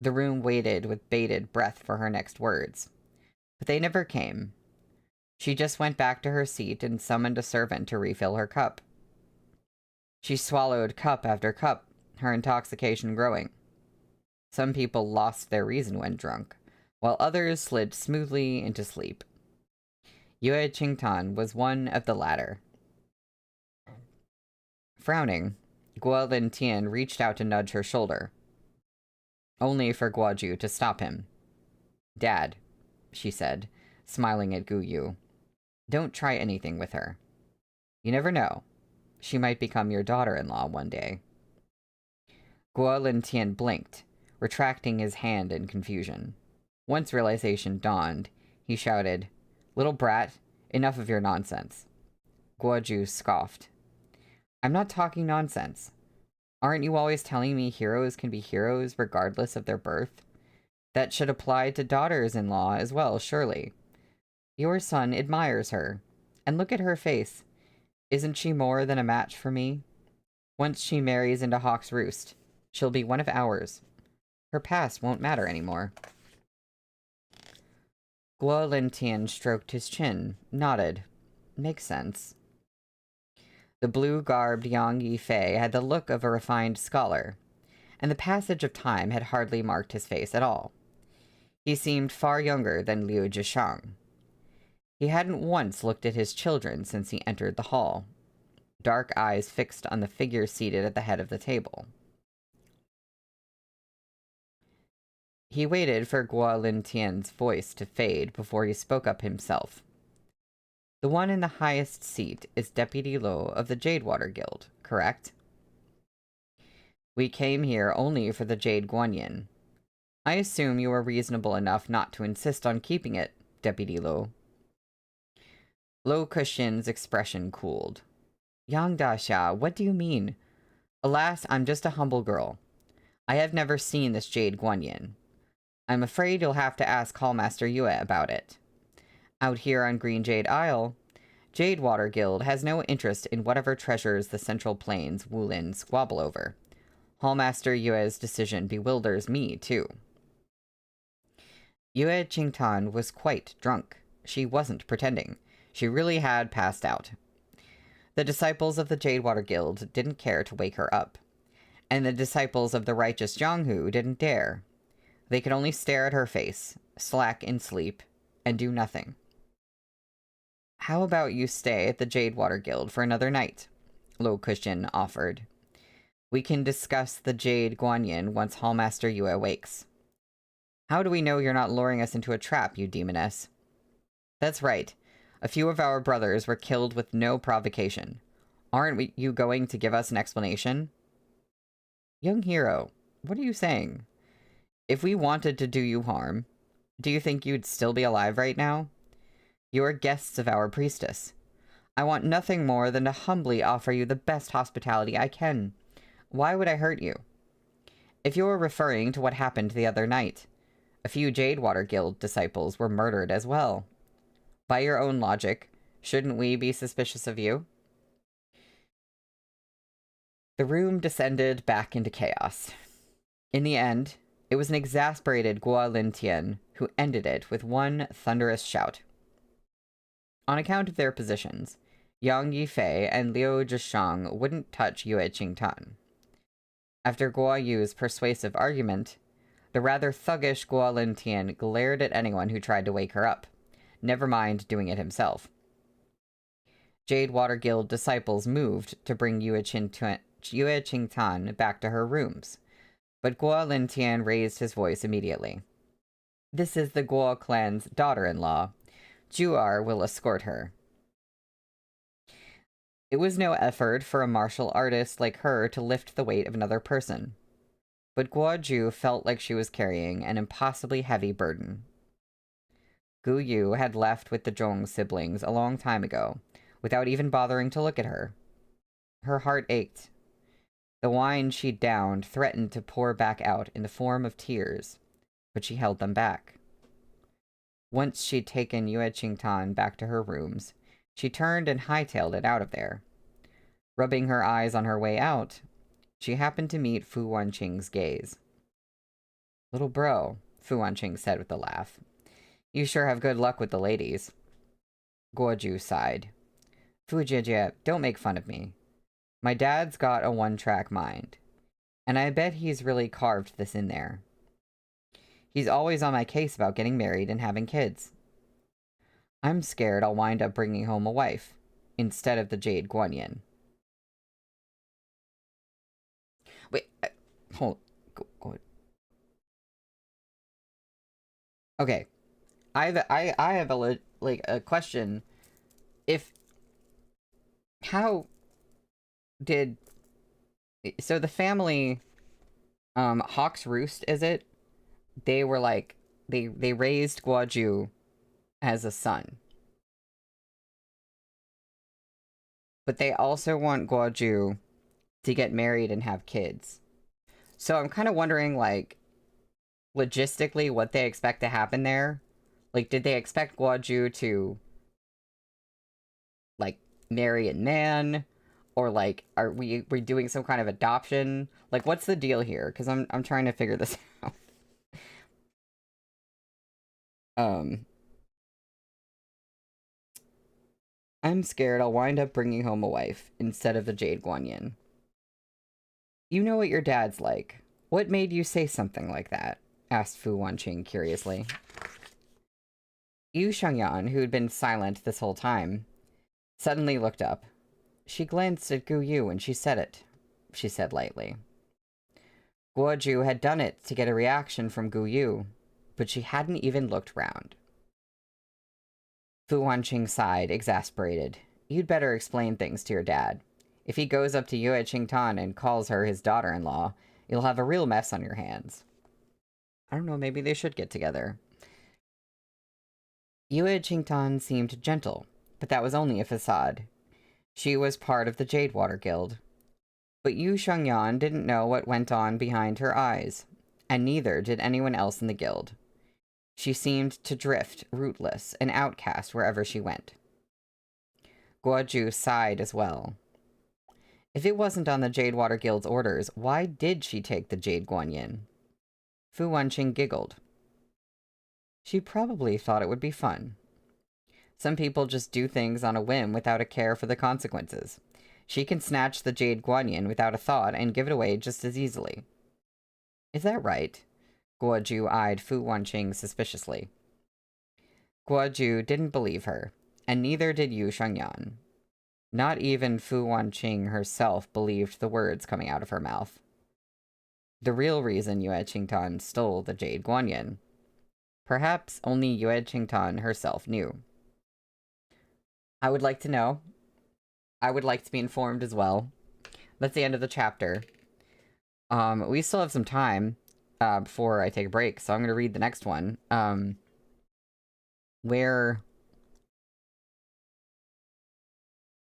The room waited with bated breath for her next words, but they never came. She just went back to her seat and summoned a servant to refill her cup. She swallowed cup after cup, her intoxication growing. Some people lost their reason when drunk, while others slid smoothly into sleep. Yue Qingtan was one of the latter. Frowning, Guo Lin Tian reached out to nudge her shoulder, only for Guoju to stop him. "Dad," she said, smiling at Gu Yu, "don't try anything with her. You never know. She might become your daughter-in-law one day." Guo Lin Tian blinked, retracting his hand in confusion. Once realization dawned, he shouted, "Little brat, enough of your nonsense." Guoju scoffed. "I'm not talking nonsense. Aren't you always telling me heroes can be heroes regardless of their birth? That should apply to daughters-in-law as well, surely. Your son admires her. And look at her face. Isn't she more than a match for me? Once she marries into Hawk's Roost, she'll be one of ours. Her past won't matter anymore." Guo Lin Tian stroked his chin, nodded. "Makes sense." The blue-garbed Yang Yifei had the look of a refined scholar, and the passage of time had hardly marked his face at all. He seemed far younger than Liu Zhishang. He hadn't once looked at his children since he entered the hall, dark eyes fixed on the figure seated at the head of the table. He waited for Guo Lin Tian's voice to fade before he spoke up himself. "The one in the highest seat is Deputy Lo of the Jadewater Guild, correct?" "We came here only for the Jade Guanyin. I assume you were reasonable enough not to insist on keeping it, Deputy Lo." Lo Kexin's expression cooled. "Yang Daxia, what do you mean? Alas, I'm just a humble girl. I have never seen this Jade Guanyin. I'm afraid you'll have to ask Hallmaster Yue about it. Out here on Green Jade Isle, Jadewater Guild has no interest in whatever treasures the Central Plains Wulin squabble over. Hallmaster Yue's decision bewilders me, too." Yue Qingtan was quite drunk. She wasn't pretending. She really had passed out. The disciples of the Jadewater Guild didn't care to wake her up, and the disciples of the righteous Jianghu didn't dare. They could only stare at her face, slack in sleep, and do nothing. How about you stay at the Jadewater Guild for another night? Lo Kushin offered. We can discuss the Jade Guanyin once Hallmaster Yue awakes. How do we know you're not luring us into a trap, you demoness? That's right. A few of our brothers were killed with no provocation. Aren't you going to give us an explanation? Young hero, what are you saying? If we wanted to do you harm, do you think you'd still be alive right now? You are guests of our priestess. I want nothing more than to humbly offer you the best hospitality I can. Why would I hurt you? If you're referring to what happened the other night, a few Jadewater Guild disciples were murdered as well. By your own logic, shouldn't we be suspicious of you? The room descended back into chaos. In the end, it was an exasperated Guo Lintian who ended it with one thunderous shout. On account of their positions, Yang Yifei and Liu Zhishang wouldn't touch Yue Qingtan. After Guo Yu's persuasive argument, the rather thuggish Guo Lintian glared at anyone who tried to wake her up, never mind doing it himself. Jadewater Guild disciples moved to bring Yue Qingtan back to her rooms, but Guo Lintian raised his voice immediately. This is the Guo clan's daughter-in-law. Juar will escort her. It was no effort for a martial artist like her to lift the weight of another person, but Guo Ju felt like she was carrying an impossibly heavy burden. Gu Yu had left with the Zhong siblings a long time ago, without even bothering to look at her. Her heart ached. The wine she'd downed threatened to pour back out in the form of tears, but she held them back. Once she'd taken Yue Qingtan back to her rooms, she turned and hightailed it out of there. Rubbing her eyes on her way out, she happened to meet Fu Wanqing's gaze. Little bro, Fu Wanqing said with a laugh. You sure have good luck with the ladies. Guoju sighed. Fu Jie, don't make fun of me. My dad's got a one-track mind, and I bet he's really carved this in there. He's always on my case about getting married and having kids. I'm scared I'll wind up bringing home a wife, instead of the Jade Guanyin. Wait, hold, go. Okay, I have a question. So the family, Hawk's Roost, is it? They were like, they raised Guoju as a son. But they also want Guoju to get married and have kids. So I'm kind of wondering, like, logistically what they expect to happen there. Like, did they expect Guoju to, like, marry a man? Or, like, are we doing some kind of adoption? Like, what's the deal here? Because I'm trying to figure this out. I'm scared I'll wind up bringing home a wife instead of the Jade Guanyin. You know what your dad's like. What made you say something like that? Asked Fu Wanqing curiously. Yu Shangyan, who had been silent this whole time, suddenly looked up. She glanced at Gu Yu when she said it, she said lightly. Guoju had done it to get a reaction from Gu Yu, but she hadn't even looked round. Fu Wanqing sighed, exasperated. You'd better explain things to your dad. If he goes up to Yue Qingtan and calls her his daughter-in-law, you'll have a real mess on your hands. I don't know, maybe they should get together. Yue Qingtan seemed gentle, but that was only a facade. She was part of the Jadewater Guild. But Yu Shangyan didn't know what went on behind her eyes, and neither did anyone else in the guild. She seemed to drift, rootless, an outcast wherever she went. Guoju sighed as well. If it wasn't on the Jadewater Guild's orders, why did she take the Jade Guanyin? Fu Wanqing giggled. She probably thought it would be fun. Some people just do things on a whim without a care for the consequences. She can snatch the Jade Guanyin without a thought and give it away just as easily. Is that right? Guoju eyed Fu Wanqing suspiciously. Guoju didn't believe her, and neither did Yu Shengyan. Not even Fu Wanqing herself believed the words coming out of her mouth. The real reason Yue Qingtan stole the Jade Guanyin. Perhaps only Yue Qingtan herself knew. I would like to know. I would like to be informed as well. That's the end of the chapter. We still have some time before I take a break, so I'm going to read the next one. Where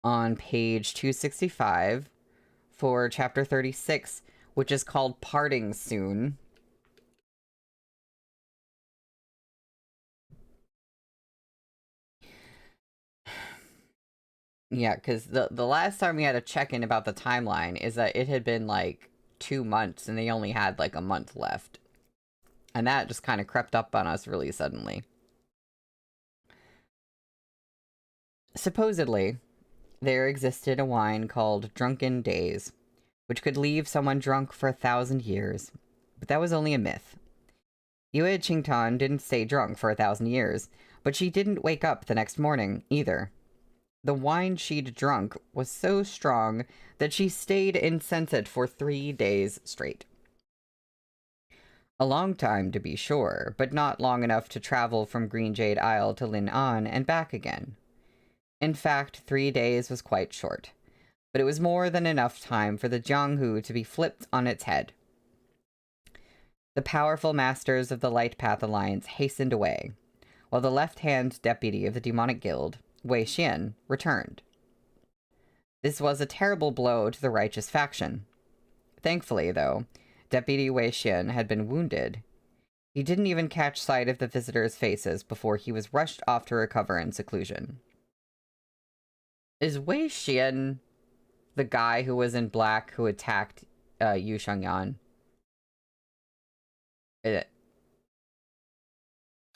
on page 265 for chapter 36, which is called Parting Soon. Yeah, because the last time we had a check-in about the timeline is that it had been, like, 2 months, and they only had, like, a month left. And that just kind of crept up on us really suddenly. Supposedly, there existed a wine called Drunken Days, which could leave someone drunk for 1,000 years. But that was only a myth. Yue Qingtan didn't stay drunk for 1,000 years, but she didn't wake up the next morning, either. The wine she'd drunk was so strong that she stayed insensate for 3 days straight. A long time, to be sure, but not long enough to travel from Green Jade Isle to Lin An and back again. In fact, 3 days was quite short, but it was more than enough time for the Jianghu to be flipped on its head. The powerful masters of the Light Path Alliance hastened away, while the left-hand deputy of the demonic guild, Wei Xian, returned. This was a terrible blow to the righteous faction. Thankfully, though, Deputy Wei Xian had been wounded. He didn't even catch sight of the visitors' faces before he was rushed off to recover in seclusion. Is Wei Xian the guy who was in black who attacked Yu Shengyan?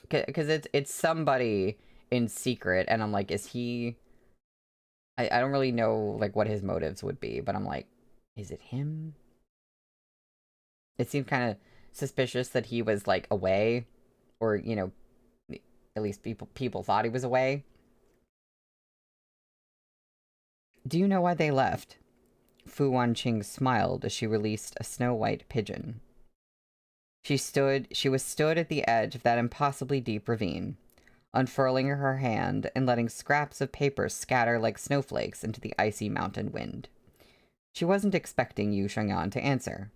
Because it's somebody in secret, and I'm like, is he... I don't really know, like, what his motives would be, but I'm like, is it him? It seemed kind of suspicious that he was, like, away, or, you know, at least people thought he was away. Do you know why they left? Fu Wanqing smiled as she released a snow-white pigeon. She was stood at the edge of that impossibly deep ravine, unfurling her hand and letting scraps of paper scatter like snowflakes into the icy mountain wind. She wasn't expecting Yu Shengyan to answer.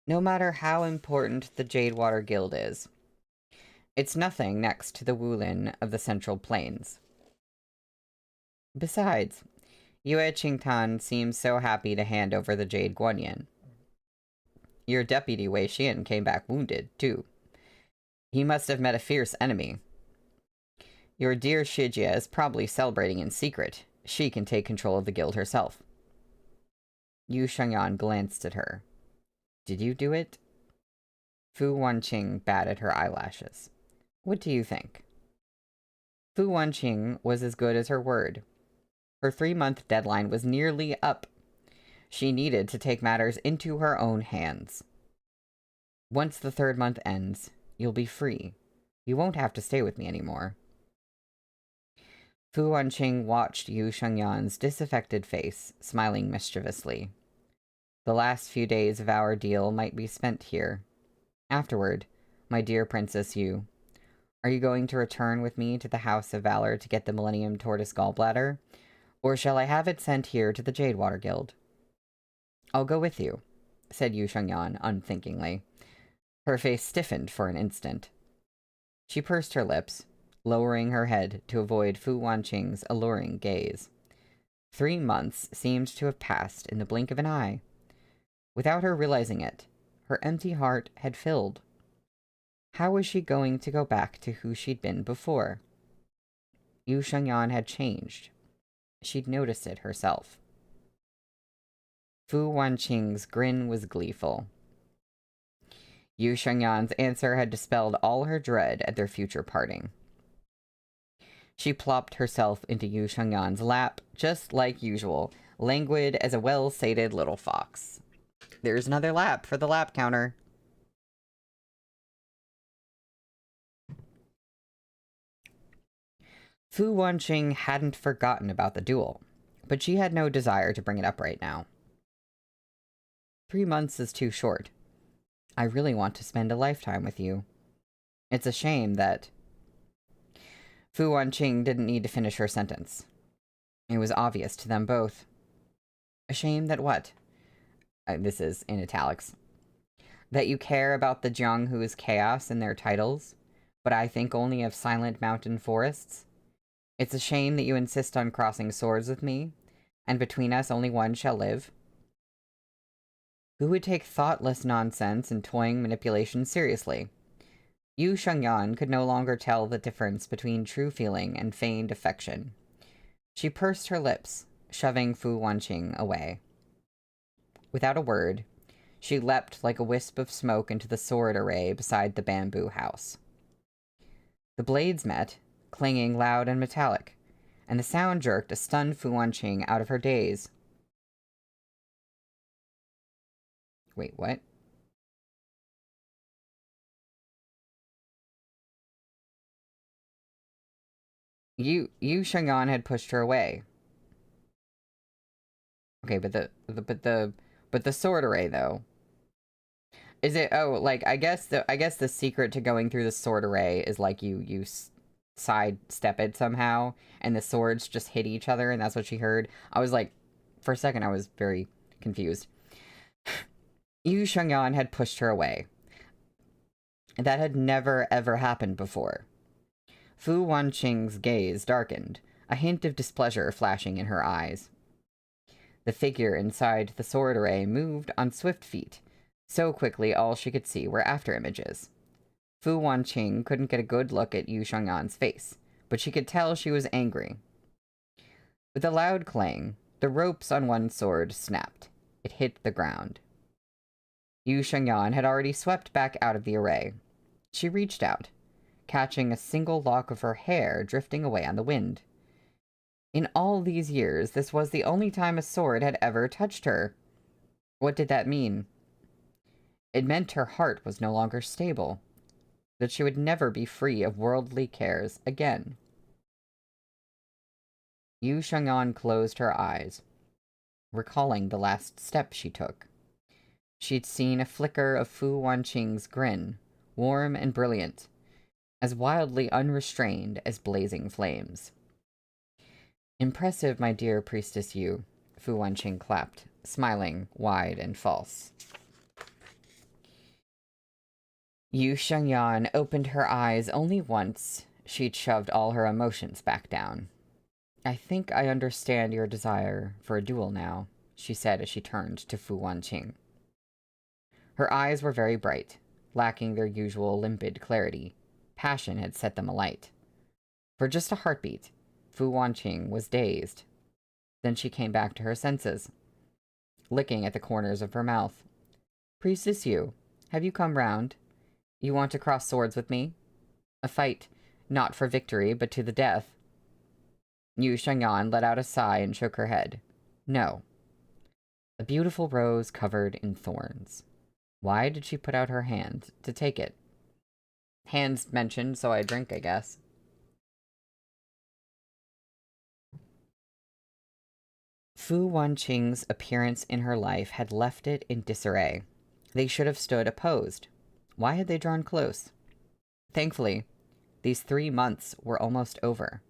No matter how important the Jadewater Guild is, it's nothing next to the Wulin of the Central Plains. Besides, Yue Qingtan seems so happy to hand over the Jade Guanyin. Your deputy Wei Xian came back wounded, too. He must have met a fierce enemy. Your dear Shijie is probably celebrating in secret. She can take control of the guild herself. Yu Shengyan glanced at her. Did you do it? Fu Wanqing batted her eyelashes. What do you think? Fu Wanqing was as good as her word. Her 3-month deadline was nearly up. She needed to take matters into her own hands. Once the 3rd month ends, you'll be free. You won't have to stay with me anymore. Fu Wanqing watched Yu Shengyan's disaffected face, smiling mischievously. The last few days of our deal might be spent here. Afterward, my dear Princess Yu, are you going to return with me to the House of Valor to get the Millennium Tortoise Gallbladder? Or shall I have it sent here to the Jadewater Guild? I'll go with you, said Yu Shengyan unthinkingly. Her face stiffened for an instant. She pursed her lips, lowering her head to avoid Fu Wanqing's alluring gaze. 3 months seemed to have passed in the blink of an eye. Without her realizing it, her empty heart had filled. How was she going to go back to who she'd been before? Yu Shengyan had changed. She'd noticed it herself. Fu Wanqing's grin was gleeful. Yu Shengyan's answer had dispelled all her dread at their future parting. She plopped herself into Yu Shengyan's lap, just like usual, languid as a well-sated little fox. There's another lap for the lap counter. Fu Wanqing hadn't forgotten about the duel, but she had no desire to bring it up right now. 3 months is too short. I really want to spend a lifetime with you. It's a shame that... Fu Wanqing didn't need to finish her sentence. It was obvious to them both. A shame that what? This is in italics. That you care about the Jianghu's chaos and their titles, but I think only of silent mountain forests. It's a shame that you insist on crossing swords with me, and between us only one shall live. Who would take thoughtless nonsense and toying manipulation seriously? Yu Shengyan could no longer tell the difference between true feeling and feigned affection. She pursed her lips, shoving Fu Wanqing away. Without a word, she leapt like a wisp of smoke into the sword array beside the bamboo house. The blades met, clanging loud and metallic, and the sound jerked a stunned Fu Wanqing out of her daze. Wait, what? Yu Shengyan had pushed her away. Okay, but the sword array though. Is it, oh, like, I guess the secret to going through the sword array is like you sidestep it somehow, and the swords just hit each other, and that's what she heard. I was like, for a second, I was very confused. Yu Shengyan had pushed her away. That had never, ever happened before. Fu Wanqing's gaze darkened, a hint of displeasure flashing in her eyes. The figure inside the sword array moved on swift feet, so quickly all she could see were after-images. Fu Wanqing couldn't get a good look at Yu Shengyan's face, but she could tell she was angry. With a loud clang, the ropes on one sword snapped. It hit the ground. Yu Shengyan had already swept back out of the array. She reached out, catching a single lock of her hair drifting away on the wind. In all these years, this was the only time a sword had ever touched her. What did that mean? It meant her heart was no longer stable, that she would never be free of worldly cares again. Yu Shengyan closed her eyes, recalling the last step she took. She'd seen a flicker of Fu Wanqing's grin, warm and brilliant, as wildly unrestrained as blazing flames. Impressive, my dear Priestess Yu, Fu Wanqing clapped, smiling wide and false. Yu Shengyan opened her eyes only once. She'd shoved all her emotions back down. I think I understand your desire for a duel now, she said as she turned to Fu Wanqing. Her eyes were very bright, lacking their usual limpid clarity. Passion had set them alight. For just a heartbeat, Fu Wanqing was dazed. Then she came back to her senses, licking at the corners of her mouth. Priestess Yu, have you come round? You want to cross swords with me? A fight, not for victory, but to the death. Yu Shengyan let out a sigh and shook her head. No. A beautiful rose covered in thorns. Why did she put out her hand to take it? Hands mentioned, so I drink, I guess. Fu Wanqing's appearance in her life had left it in disarray. They should have stood opposed. Why had they drawn close? Thankfully, these 3 months were almost over.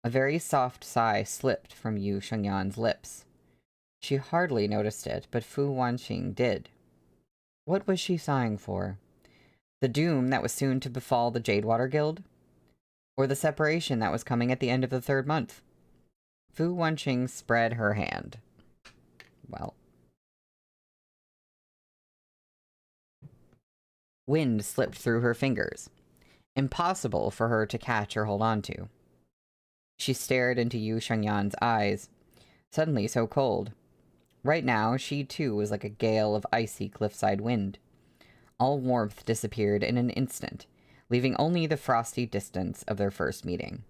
A very soft sigh slipped from Yu Shengyan's lips. She hardly noticed it, but Fu Wanqing did. What was she sighing for? The doom that was soon to befall the Jadewater Guild? Or the separation that was coming at the end of the 3rd month? Fu Wanqing spread her hand. Well. Wind slipped through her fingers. Impossible for her to catch or hold on to. She stared into Yu Shengyan's eyes, suddenly so cold. Right now, she too was like a gale of icy cliffside wind. All warmth disappeared in an instant, leaving only the frosty distance of their first meeting.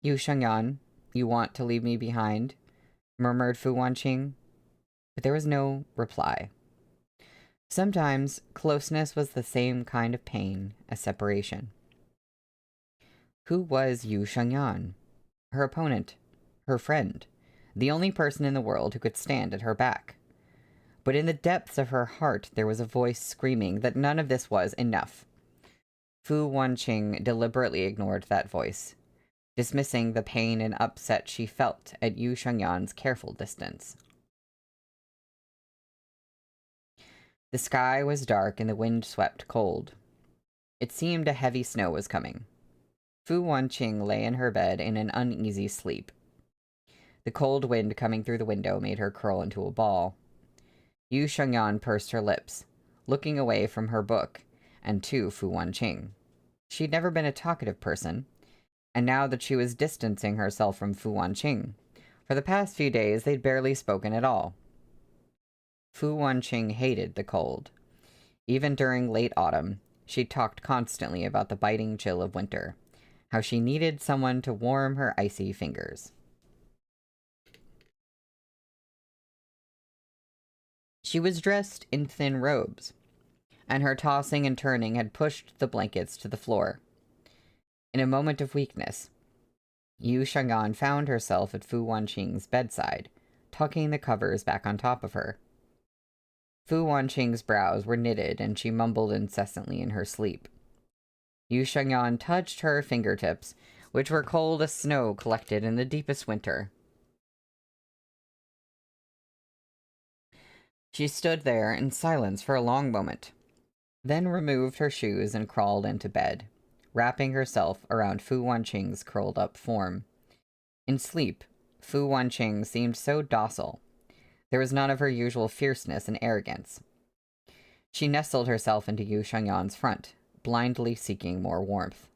Yu Shengyan, you want to leave me behind? Murmured Fu Wanqing. But there was no reply. Sometimes, closeness was the same kind of pain as separation. Who was Yu Shengyan? Her opponent, her friend, the only person in the world who could stand at her back. But in the depths of her heart there was a voice screaming that none of this was enough. Fu Wanqing deliberately ignored that voice, dismissing the pain and upset she felt at Yu Shengyan's careful distance. The sky was dark and the wind swept cold. It seemed a heavy snow was coming. Fu Wanqing lay in her bed in an uneasy sleep. The cold wind coming through the window made her curl into a ball. Yu Shengyan pursed her lips, looking away from her book and to Fu Wanqing. She'd never been a talkative person, and now that she was distancing herself from Fu Wanqing, for the past few days they'd barely spoken at all. Fu Wanqing hated the cold. Even during late autumn, she talked constantly about the biting chill of winter, how she needed someone to warm her icy fingers. She was dressed in thin robes, and her tossing and turning had pushed the blankets to the floor. In a moment of weakness, Yu Shengyan found herself at Fu Wanqing's bedside, tucking the covers back on top of her. Fu Wanqing's brows were knitted, and she mumbled incessantly in her sleep. Yu Shengyan touched her fingertips, which were cold as snow collected in the deepest winter. She stood there in silence for a long moment, then removed her shoes and crawled into bed, wrapping herself around Fu Wanqing's curled-up form. In sleep, Fu Wanqing seemed so docile. There was none of her usual fierceness and arrogance. She nestled herself into Yu Shengyan's front, blindly seeking more warmth.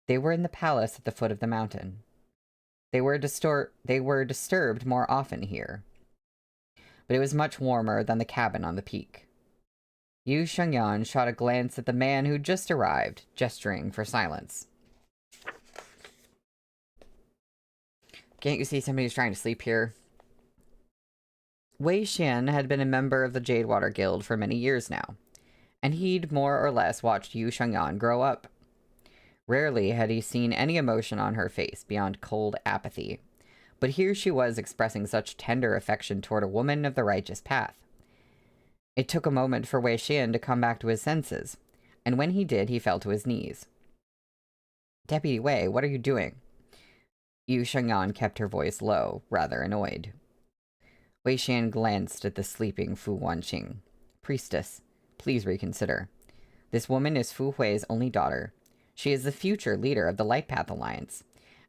They were in the palace at the foot of the mountain. They were disturbed more often here, but it was much warmer than the cabin on the peak. Yu Shengyan shot a glance at the man who'd just arrived, gesturing for silence. Can't you see somebody's trying to sleep here? Wei Xian had been a member of the Jadewater Guild for many years now, and he'd more or less watched Yu Shengyan grow up. Rarely had he seen any emotion on her face beyond cold apathy, but here she was expressing such tender affection toward a woman of the righteous path. It took a moment for Wei Xian to come back to his senses, and when he did, he fell to his knees. "Deputy Wei, what are you doing?" Yu Shengyan kept her voice low, rather annoyed. Wei Xian glanced at the sleeping Fu Wanqing. "Priestess, please reconsider. This woman is Fu Hui's only daughter. She is the future leader of the Light Path Alliance,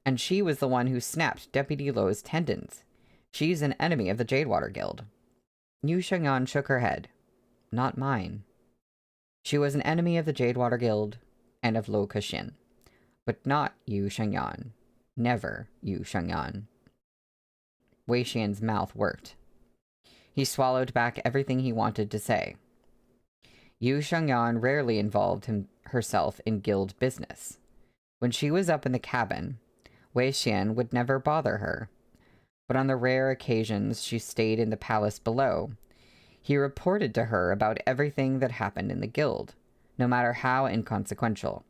and she was the one who snapped Deputy Lo's tendons. She's an enemy of the Jadewater Guild." Yu Shengyan shook her head. "Not mine. She was an enemy of the Jadewater Guild and of Lo Kexin, but not Yu Shengyan. Never Yu Shengyan." Wei Xian's mouth worked. He swallowed back everything he wanted to say. Yu Shengyan rarely involved herself in guild business. When she was up in the cabin, Wei Xian would never bother her. But on the rare occasions she stayed in the palace below, he reported to her about everything that happened in the guild, no matter how inconsequential.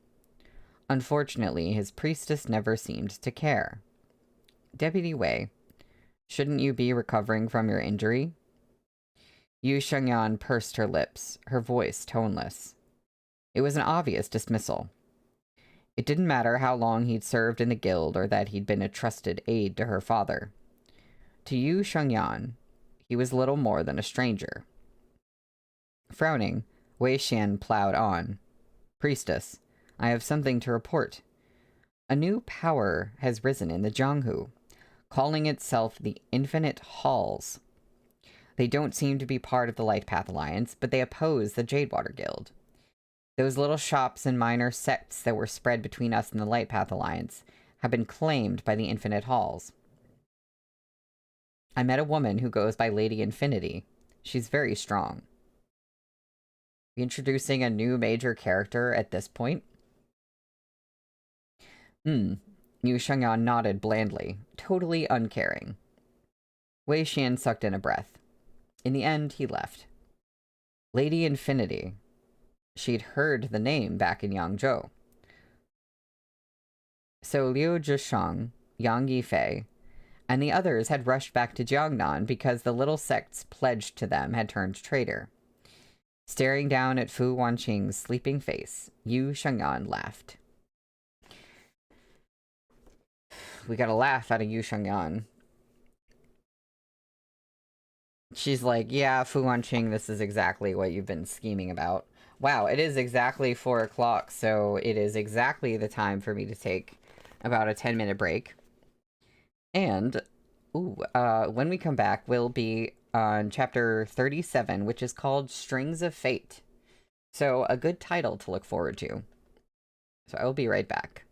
Unfortunately, his priestess never seemed to care. "Deputy Wei, shouldn't you be recovering from your injury?" Yu Shengyan pursed her lips, her voice toneless. It was an obvious dismissal. It didn't matter how long he'd served in the guild or that he'd been a trusted aide to her father. To Yu Shengyan, he was little more than a stranger. Frowning, Wei Xian plowed on. "Priestess, I have something to report. A new power has risen in the Jianghu, calling itself the Infinite Halls. They don't seem to be part of the Light Path Alliance, but they oppose the Jadewater Guild. Those little shops and minor sects that were spread between us and the Light Path Alliance have been claimed by the Infinite Halls. I met a woman who goes by Lady Infinity. She's very strong." Introducing a new major character at this point? Yu Shengyan nodded blandly, totally uncaring. Wei Xian sucked in a breath. In the end, he left. Lady Infinity. She'd heard the name back in Yangzhou. So Liu Zhisheng, Yang Yifei, and the others had rushed back to Jiangnan because the little sect's pledge to them had turned traitor. Staring down at Fu Wanqing's sleeping face, Yu Shengyan laughed. We got a laugh out of Yu Shengyan. She's like, yeah, Fu Wanqing, this is exactly what you've been scheming about. Wow, it is exactly 4 o'clock, so it is exactly the time for me to take about a 10-minute break. And, when we come back, we'll be on chapter 37, which is called Strings of Fate. So, a good title to look forward to. So, I will be right back.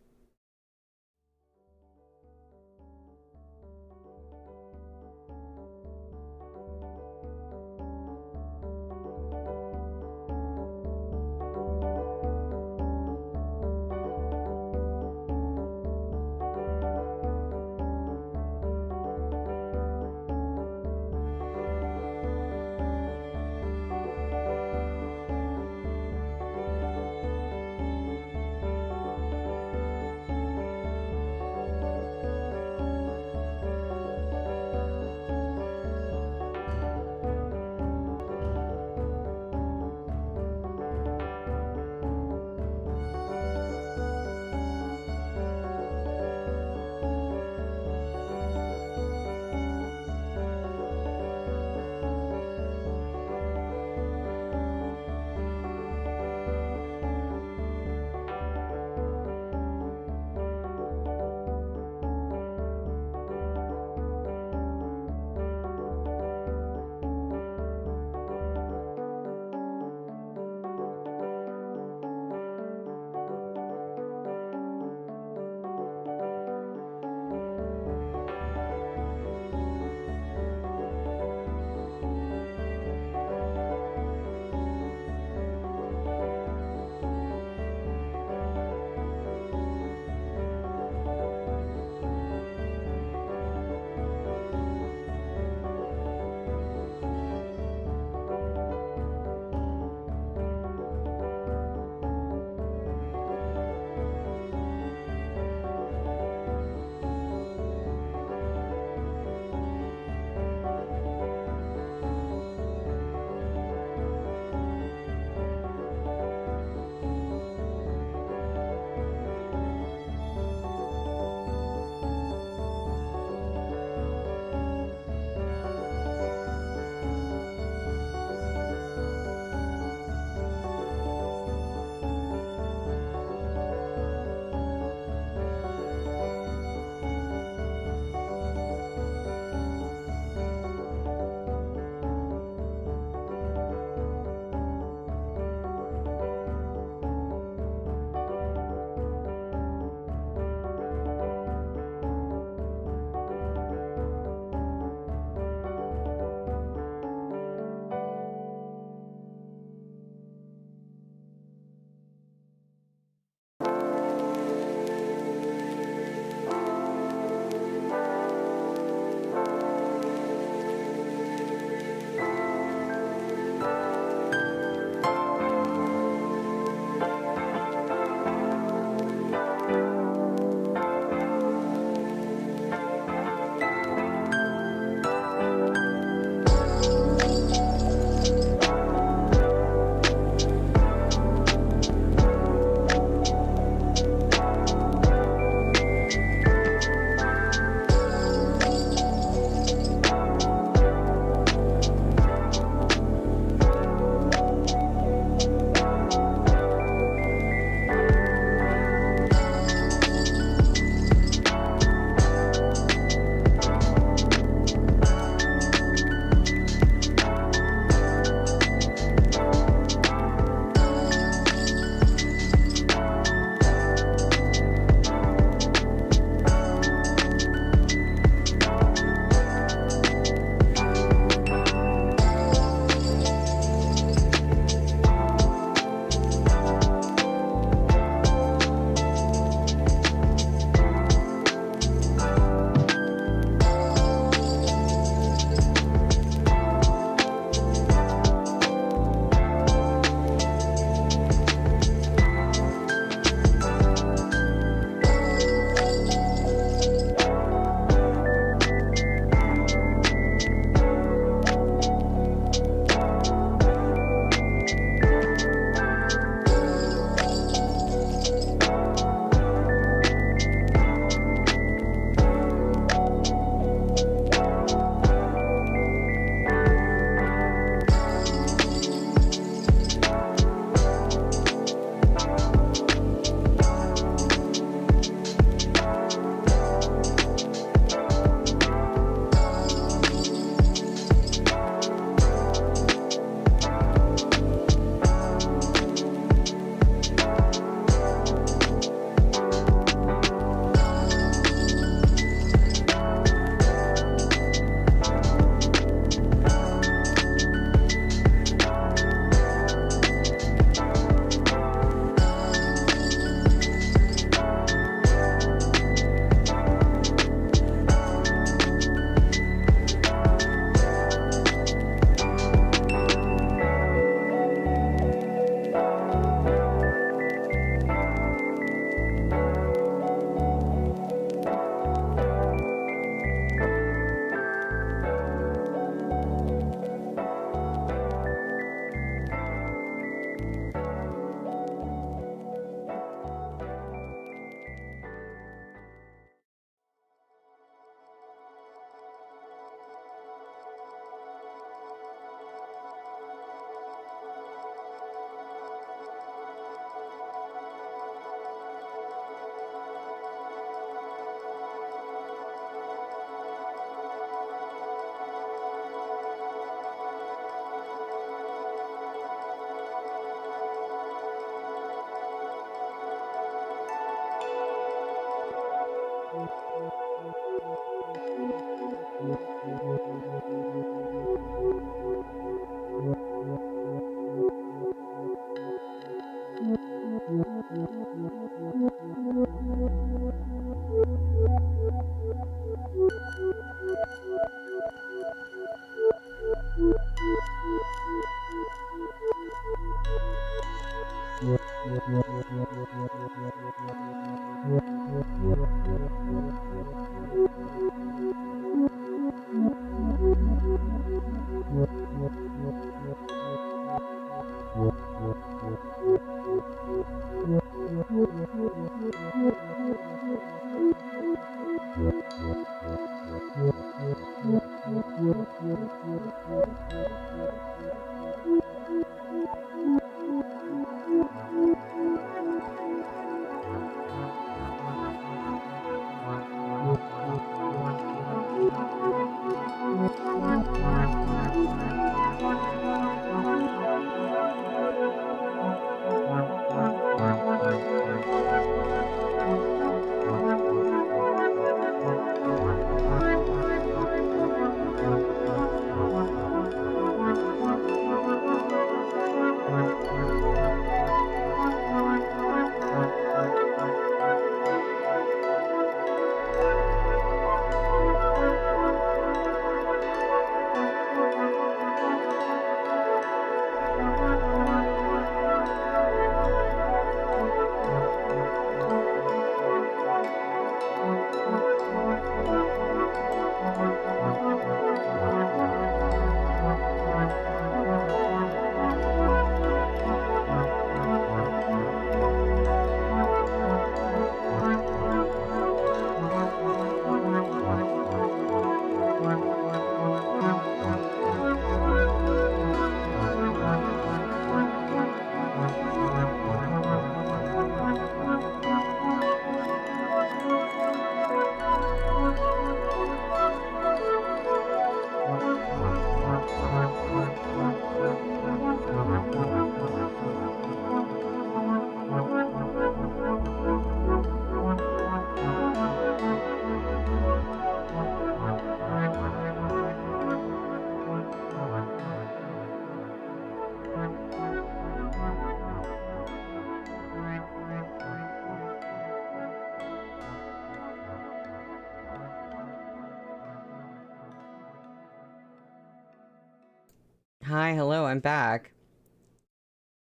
Hi, hello, I'm back.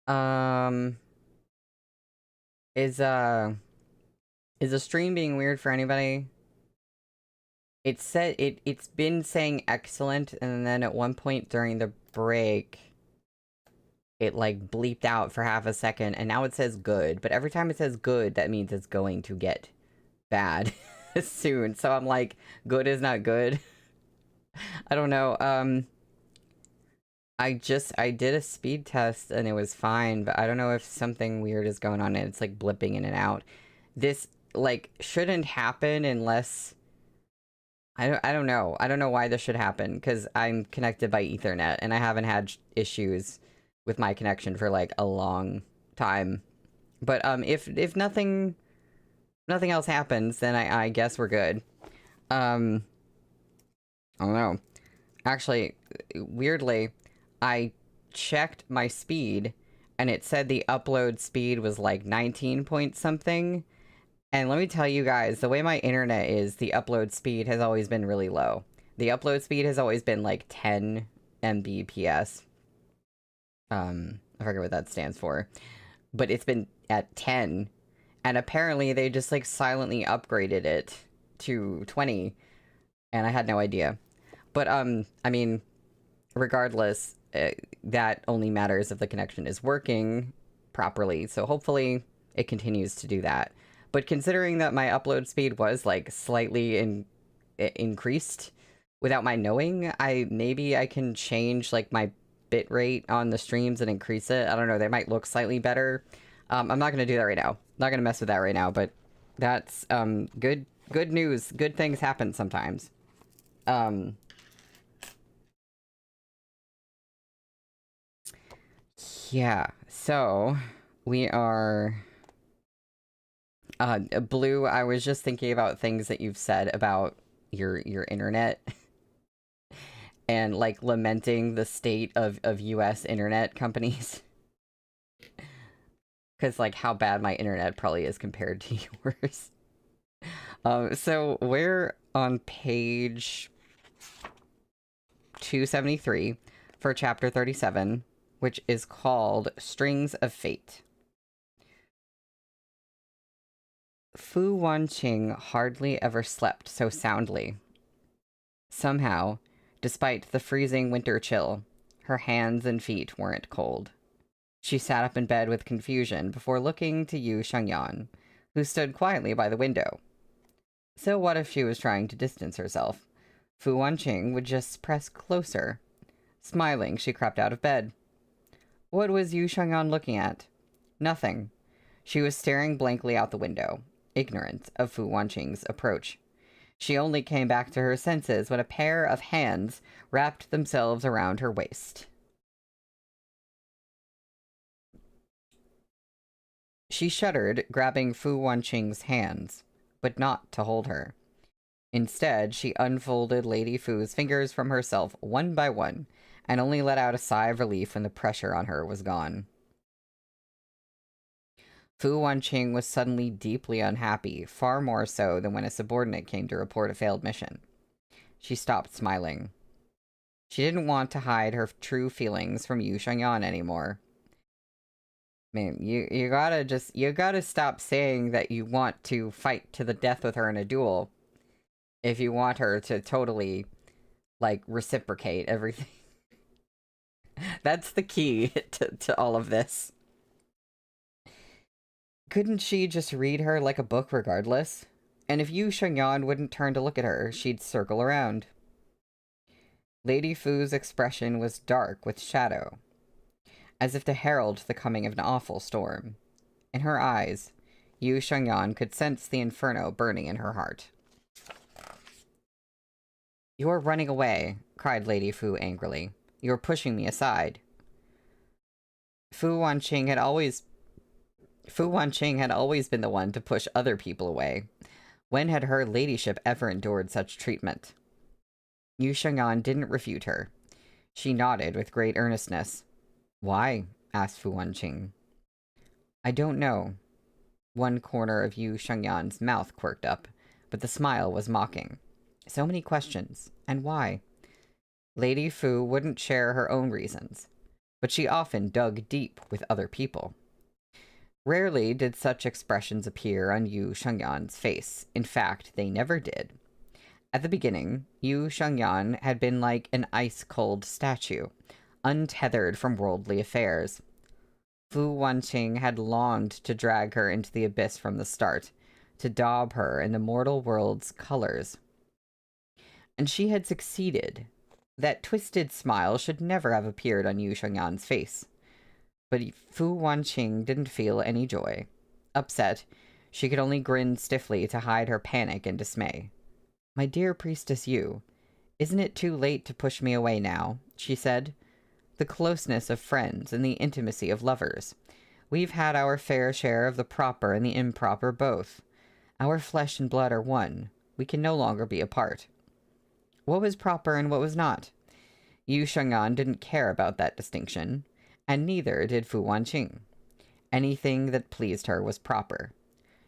Um, is, uh, is the stream being weird for anybody? It said, it's been saying excellent, and then at one point during the break, it, like, bleeped out for half a second, and now it says good, but every time it says good, that means it's going to get bad soon, so I'm like, good is not good. I don't know, I did a speed test and it was fine, but I don't know if something weird is going on and it's like blipping in and out. This like shouldn't happen unless I don't know. I don't know why this should happen because I'm connected by Ethernet and I haven't had issues with my connection for like a long time. But if nothing else happens, then I guess we're good. I don't know. Actually, weirdly, I checked my speed and it said the upload speed was like 19 point something. And let me tell you guys, the way my internet is, the upload speed has always been really low. The upload speed has always been like 10 Mbps. I forget what that stands for. But it's been at 10. And apparently they just like silently upgraded it to 20. And I had no idea. But, I mean, regardless, that only matters if the connection is working properly. So hopefully it continues to do that. But considering that my upload speed was like slightly increased without my knowing, maybe I can change like my bit rate on the streams and increase it. I don't know. They might look slightly better. I'm not going to do that right now. Not going to mess with that right now. But that's good news. Good things happen sometimes. Yeah, so we are Blue, I was just thinking about things that you've said about your internet and like lamenting the state of US internet companies. Because like how bad my internet probably is compared to yours. So we're on page 273 for chapter 37, which is called Strings of Fate. Fu Wanqing hardly ever slept so soundly. Somehow, despite the freezing winter chill, her hands and feet weren't cold. She sat up in bed with confusion before looking to Yu Shengyan, who stood quietly by the window. So what if she was trying to distance herself? Fu Wanqing would just press closer. Smiling, she crept out of bed. What was Yu Shengyan looking at? Nothing. She was staring blankly out the window, ignorant of Fu Wanqing's approach. She only came back to her senses when a pair of hands wrapped themselves around her waist. She shuddered, grabbing Fu Wanqing's hands, but not to hold her. Instead, she unfolded Lady Fu's fingers from herself one by one, and only let out a sigh of relief when the pressure on her was gone. Fu Wanqing was suddenly deeply unhappy, far more so than when a subordinate came to report a failed mission. She stopped smiling. She didn't want to hide her true feelings from Yu Shengyan anymore. I mean, you gotta stop saying that you want to fight to the death with her in a duel if you want her to totally, like, reciprocate everything. That's the key to all of this. Couldn't she just read her like a book regardless? And if Yu Shengyan wouldn't turn to look at her, she'd circle around. Lady Fu's expression was dark with shadow, as if to herald the coming of an awful storm. In her eyes, Yu Shengyan could sense the inferno burning in her heart. "You're running away," cried Lady Fu angrily. "You're pushing me aside." Fu Wanqing had always been the one to push other people away. When had her ladyship ever endured such treatment? Yu Shengyan didn't refute her. She nodded with great earnestness. "Why?" asked Fu Wanqing. "I don't know." One corner of Yu Shengyan's mouth quirked up, but the smile was mocking. So many questions, and why? Lady Fu wouldn't share her own reasons, but she often dug deep with other people. Rarely did such expressions appear on Yu Shengyan's face. In fact, they never did. At the beginning, Yu Shengyan had been like an ice-cold statue, untethered from worldly affairs. Fu Wanqing had longed to drag her into the abyss from the start, to daub her in the mortal world's colors. And she had succeeded. That twisted smile should never have appeared on Yu Shengyan's face. But Fu Wanqing didn't feel any joy. Upset, she could only grin stiffly to hide her panic and dismay. "My dear Priestess Yu, isn't it too late to push me away now?" she said. "The closeness of friends and the intimacy of lovers. We've had our fair share of the proper and the improper both. Our flesh and blood are one. We can no longer be apart." What was proper and what was not? Yu Shengyan didn't care about that distinction, and neither did Fu Wanqing. Anything that pleased her was proper.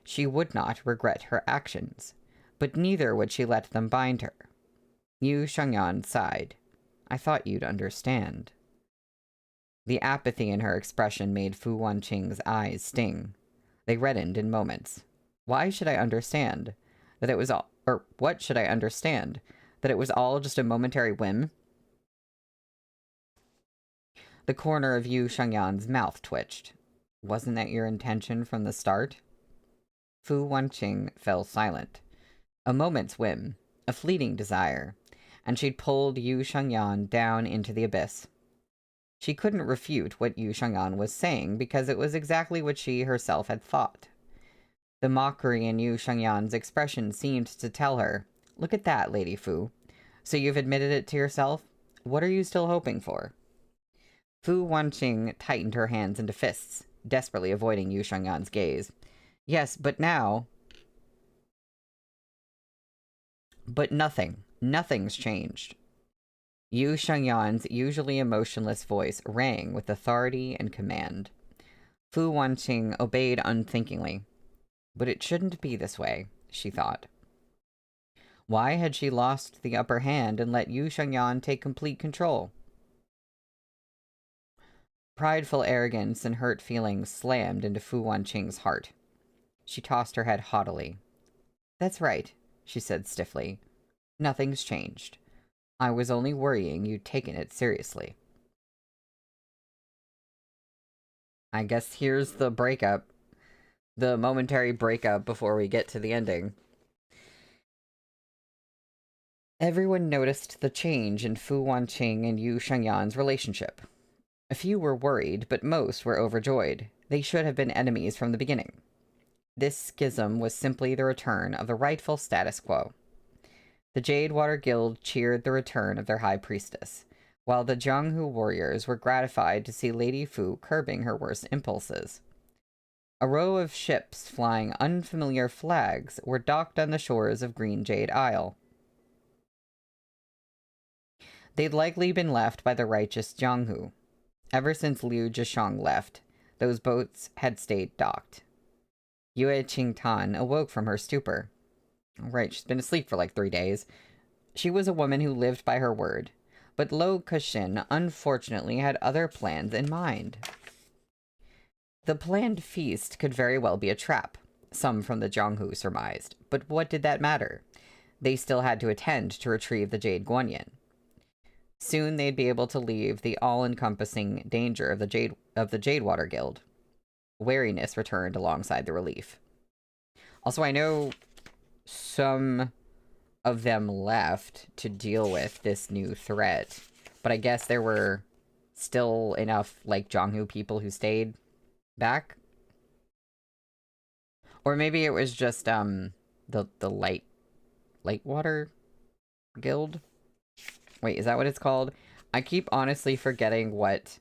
She would not regret her actions, but neither would she let them bind her. Yu Shengyan sighed. "I thought you'd understand." The apathy in her expression made Fu Wanqing's eyes sting. They reddened in moments. Why should I understand? That it was all, or what should I understand? That it was all just a momentary whim? The corner of Yu Shengyan's mouth twitched. "Wasn't that your intention from the start?" Fu Wanqing fell silent. A moment's whim, a fleeting desire, and she'd pulled Yu Shengyan down into the abyss. She couldn't refute what Yu Shengyan was saying because it was exactly what she herself had thought. The mockery in Yu Shengyan's expression seemed to tell her, "Look at that, Lady Fu. So you've admitted it to yourself? What are you still hoping for?" Fu Wanqing tightened her hands into fists, desperately avoiding Yu Shengyan's gaze. Yes, but now... But nothing. Nothing's changed. Yu Shengyan's usually emotionless voice rang with authority and command. Fu Wanqing obeyed unthinkingly. But it shouldn't be this way, she thought. Why had she lost the upper hand and let Yu Shengyan take complete control? Prideful arrogance and hurt feelings slammed into Fu Wanqing's heart. She tossed her head haughtily. That's right, she said stiffly. Nothing's changed. I was only worrying you'd taken it seriously. I guess here's the breakup. The momentary breakup before we get to the ending. Everyone noticed the change in Fu Wanqing and Yu Shengyan's relationship. A few were worried, but most were overjoyed. They should have been enemies from the beginning. This schism was simply the return of the rightful status quo. The Jadewater Guild cheered the return of their high priestess, while the Jianghu warriors were gratified to see Lady Fu curbing her worst impulses. A row of ships flying unfamiliar flags were docked on the shores of Green Jade Isle. They'd likely been left by the righteous Jianghu. Ever since Liu Zhishang left, those boats had stayed docked. Yue Qingtan awoke from her stupor. Right, she's been asleep for like 3 days. She was a woman who lived by her word, but Lo Kexin unfortunately had other plans in mind. The planned feast could very well be a trap, some from the Jianghu surmised, but what did that matter? They still had to attend to retrieve the Jade Guanyin. Soon they'd be able to leave the all-encompassing danger of the Jadewater Guild. Wariness returned alongside the relief. Also, I know some of them left to deal with this new threat, but I guess there were still enough, like, Jianghu people who stayed back. Or maybe it was just, the Lightwater Guild? Wait, is that what it's called? I keep honestly forgetting what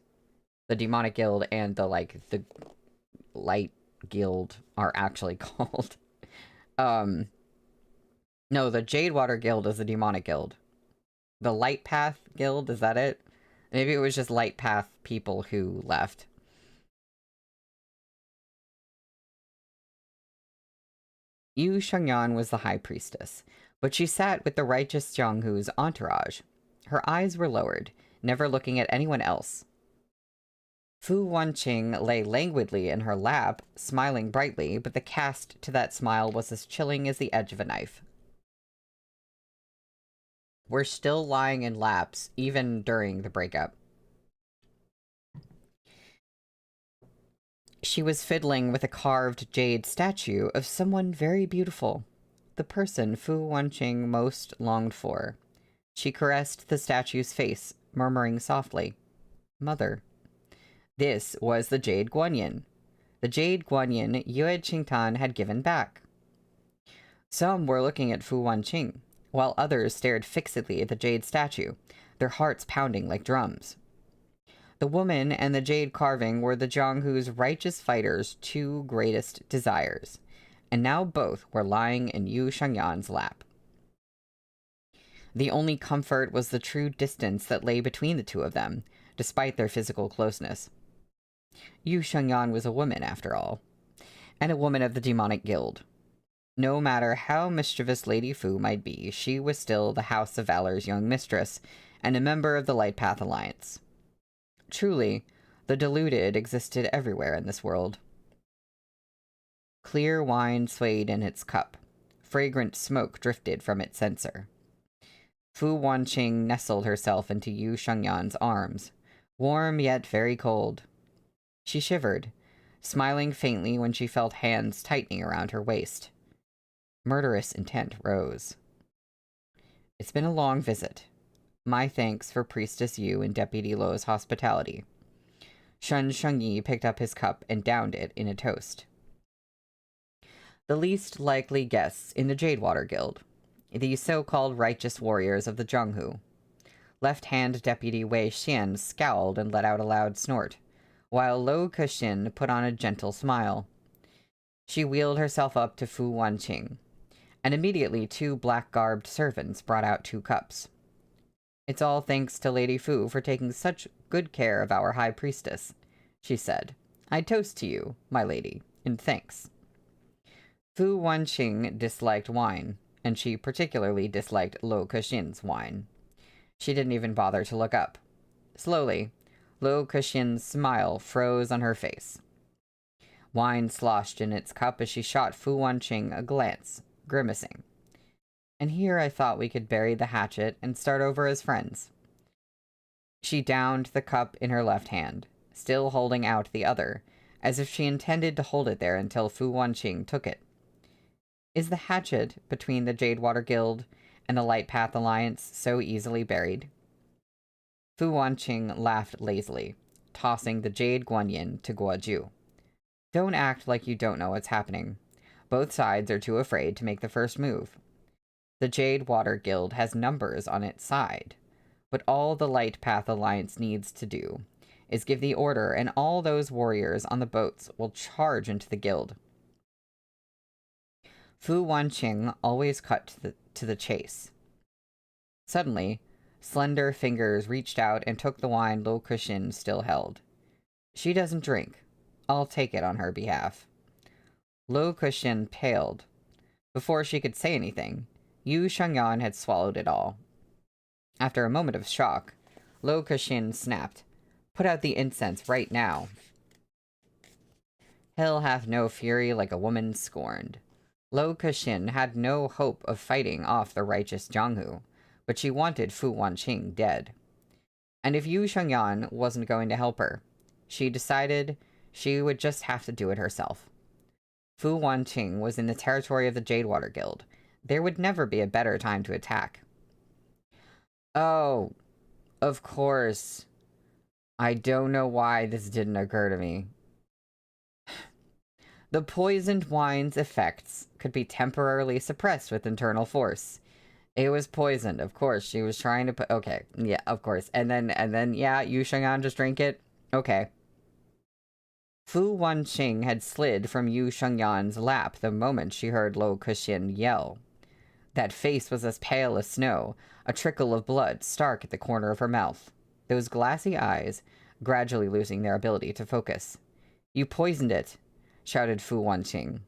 the Demonic Guild and the Light Guild are actually called. No, the Jadewater Guild is the Demonic Guild. The Light Path Guild, is that it? Maybe it was just Light Path people who left. Yu Shengyan was the High Priestess, but she sat with the righteous Jianghu's entourage. Her eyes were lowered, never looking at anyone else. Fu Wanqing lay languidly in her lap, smiling brightly, but the cast to that smile was as chilling as the edge of a knife. We're still lying in laps, even during the breakup. She was fiddling with a carved jade statue of someone very beautiful, the person Fu Wanqing most longed for. She caressed the statue's face, murmuring softly, "Mother." This was the Jade Guanyin. The Jade Guanyin Yue Qingtan had given back. Some were looking at Fu Wanqing, while others stared fixedly at the jade statue, their hearts pounding like drums. The woman and the jade carving were the Jianghu's righteous fighters' two greatest desires, and now both were lying in Yu Shengyan's lap. The only comfort was the true distance that lay between the two of them, despite their physical closeness. Yu Shengyan was a woman, after all, and a woman of the Demonic Guild. No matter how mischievous Lady Fu might be, she was still the House of Valor's young mistress, and a member of the Light Path Alliance. Truly, the deluded existed everywhere in this world. Clear wine swayed in its cup. Fragrant smoke drifted from its censer. Fu Wanqing nestled herself into Yu Shengyan's arms, warm yet very cold. She shivered, smiling faintly when she felt hands tightening around her waist. Murderous intent rose. It's been a long visit. My thanks for Priestess Yu and Deputy Lo's hospitality. Shun Shengyi picked up his cup and downed it in a toast. The least likely guests in the Jadewater Guild, the so-called righteous warriors of the Jianghu. Left-hand Deputy Wei Xian scowled and let out a loud snort, while Lo Kexin put on a gentle smile. She wheeled herself up to Fu Wanqing, and immediately 2 black-garbed servants brought out 2 cups. "It's all thanks to Lady Fu for taking such good care of our high priestess," she said. "I toast to you, my lady, in thanks." Fu Wanqing disliked wine, and she particularly disliked Lo Kexin's wine. She didn't even bother to look up. Slowly, Lo Kexin's smile froze on her face. Wine sloshed in its cup as she shot Fu Wanqing a glance, grimacing. "And here I thought we could bury the hatchet and start over as friends." She downed the cup in her left hand, still holding out the other, as if she intended to hold it there until Fu Wanqing took it. "Is the hatchet between the Jadewater Guild and the Light Path Alliance so easily buried?" Fu Wanqing laughed lazily, tossing the Jade Guanyin to Guoju. "Don't act like you don't know what's happening. Both sides are too afraid to make the first move. The Jadewater Guild has numbers on its side. What all the Light Path Alliance needs to do is give the order, and all those warriors on the boats will charge into the guild." Fu Wanqing always cut to the chase. Suddenly, slender fingers reached out and took the wine Lo Kexin still held. "She doesn't drink. I'll take it on her behalf." Lo Kexin paled. Before she could say anything, Yu Shangyan had swallowed it all. After a moment of shock, Lo Kexin snapped, "Put out the incense right now." "Hell hath no fury like a woman scorned." Lo Kexin had no hope of fighting off the righteous Jianghu, but she wanted Fu Wanqing dead. And if Yu Shangyan wasn't going to help her, she decided she would just have to do it herself. Fu Wanqing was in the territory of the Jadewater Guild. There would never be a better time to attack. "Oh, of course. I don't know why this didn't occur to me." The poisoned wine's effects could be temporarily suppressed with internal force. It was poisoned, of course. She was trying to put... Okay, yeah, of course. And then, yeah, Yu Shangyan just drank it? Okay. Fu Wanqing had slid from Yu Shangyan's lap the moment she heard Lo Kexin yell. That face was as pale as snow, a trickle of blood stark at the corner of her mouth. Those glassy eyes gradually losing their ability to focus. "You poisoned it," shouted Fu Wanqing.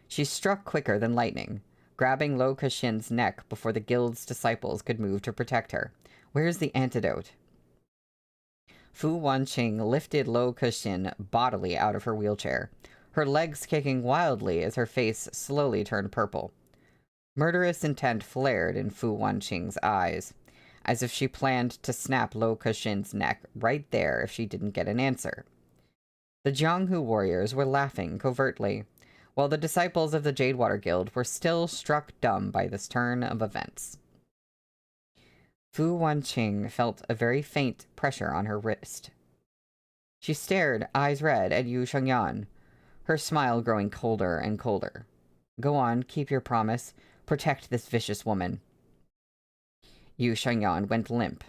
She struck quicker than lightning, grabbing Lo Kexin's neck before the guild's disciples could move to protect her. "Where's the antidote?" Fu Wanqing lifted Lo Kexin bodily out of her wheelchair, her legs kicking wildly as her face slowly turned purple. Murderous intent flared in Fu Wanqing's eyes, as if she planned to snap Lo Kexin's neck right there if she didn't get an answer. The Jianghu warriors were laughing covertly, while the disciples of the Jadewater Guild were still struck dumb by this turn of events. Fu Wanqing felt a very faint pressure on her wrist. She stared, eyes red, at Yu Shangyan, her smile growing colder and colder. "Go on, keep your promise. Protect this vicious woman." Yu Shangyan went limp.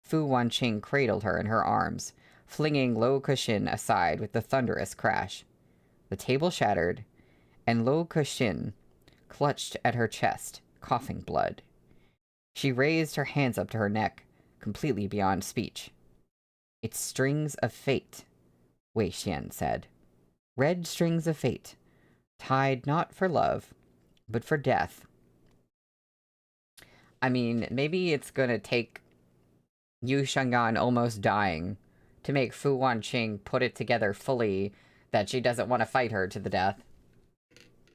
Fu Wanqing cradled her in her arms, flinging Lo Kexin aside with a thunderous crash. The table shattered, and Lo Kexin clutched at her chest, coughing blood. She raised her hands up to her neck, completely beyond speech. "It's strings of fate," Wei Xian said. "Red strings of fate, tied not for love, but for death." I mean, maybe it's gonna take Yu Shangyan almost dying to make Fu Wanqing put it together fully that she doesn't want to fight her to the death.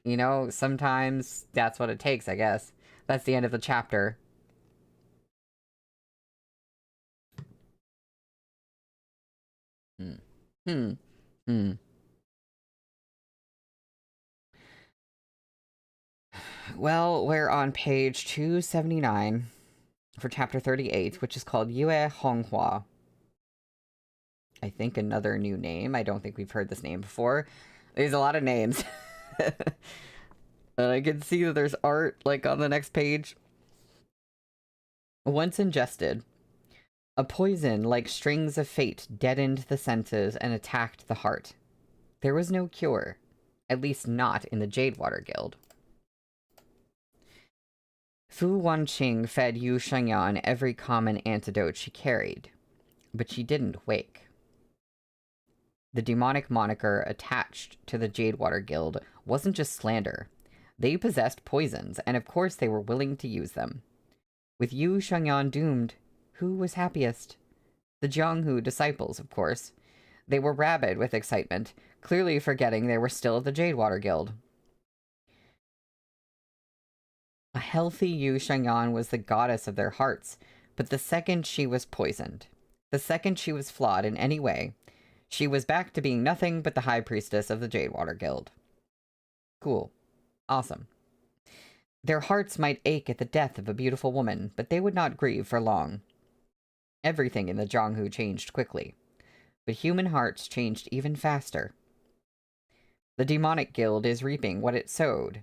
You know, sometimes that's what it takes, I guess. That's the end of the chapter. Well, we're on page 279 for chapter 38, which is called Yue Honghua. I think another new name. I don't think we've heard this name before. There's a lot of names. And I can see that there's art, like, on the next page. Once ingested, a poison like strings of fate deadened the senses and attacked the heart. There was no cure, At least not in the Jadewater Guild. Fu Wanqing fed Yu Shengyan every common antidote she carried, but she didn't wake. The demonic moniker attached to the Jadewater Guild wasn't just slander. They possessed poisons, and of course they were willing to use them. With Yu Shengyan doomed, who was happiest? The Jianghu disciples, of course. They were rabid with excitement, clearly forgetting they were still at the Jadewater Guild. A healthy Yu Shengyan was the goddess of their hearts, but the second she was poisoned, the second she was flawed in any way, she was back to being nothing but the high priestess of the Jadewater Guild. Cool. Awesome. Their hearts might ache at the death of a beautiful woman, but they would not grieve for long. Everything in the Jianghu changed quickly, but human hearts changed even faster. The demonic guild is reaping what it sowed.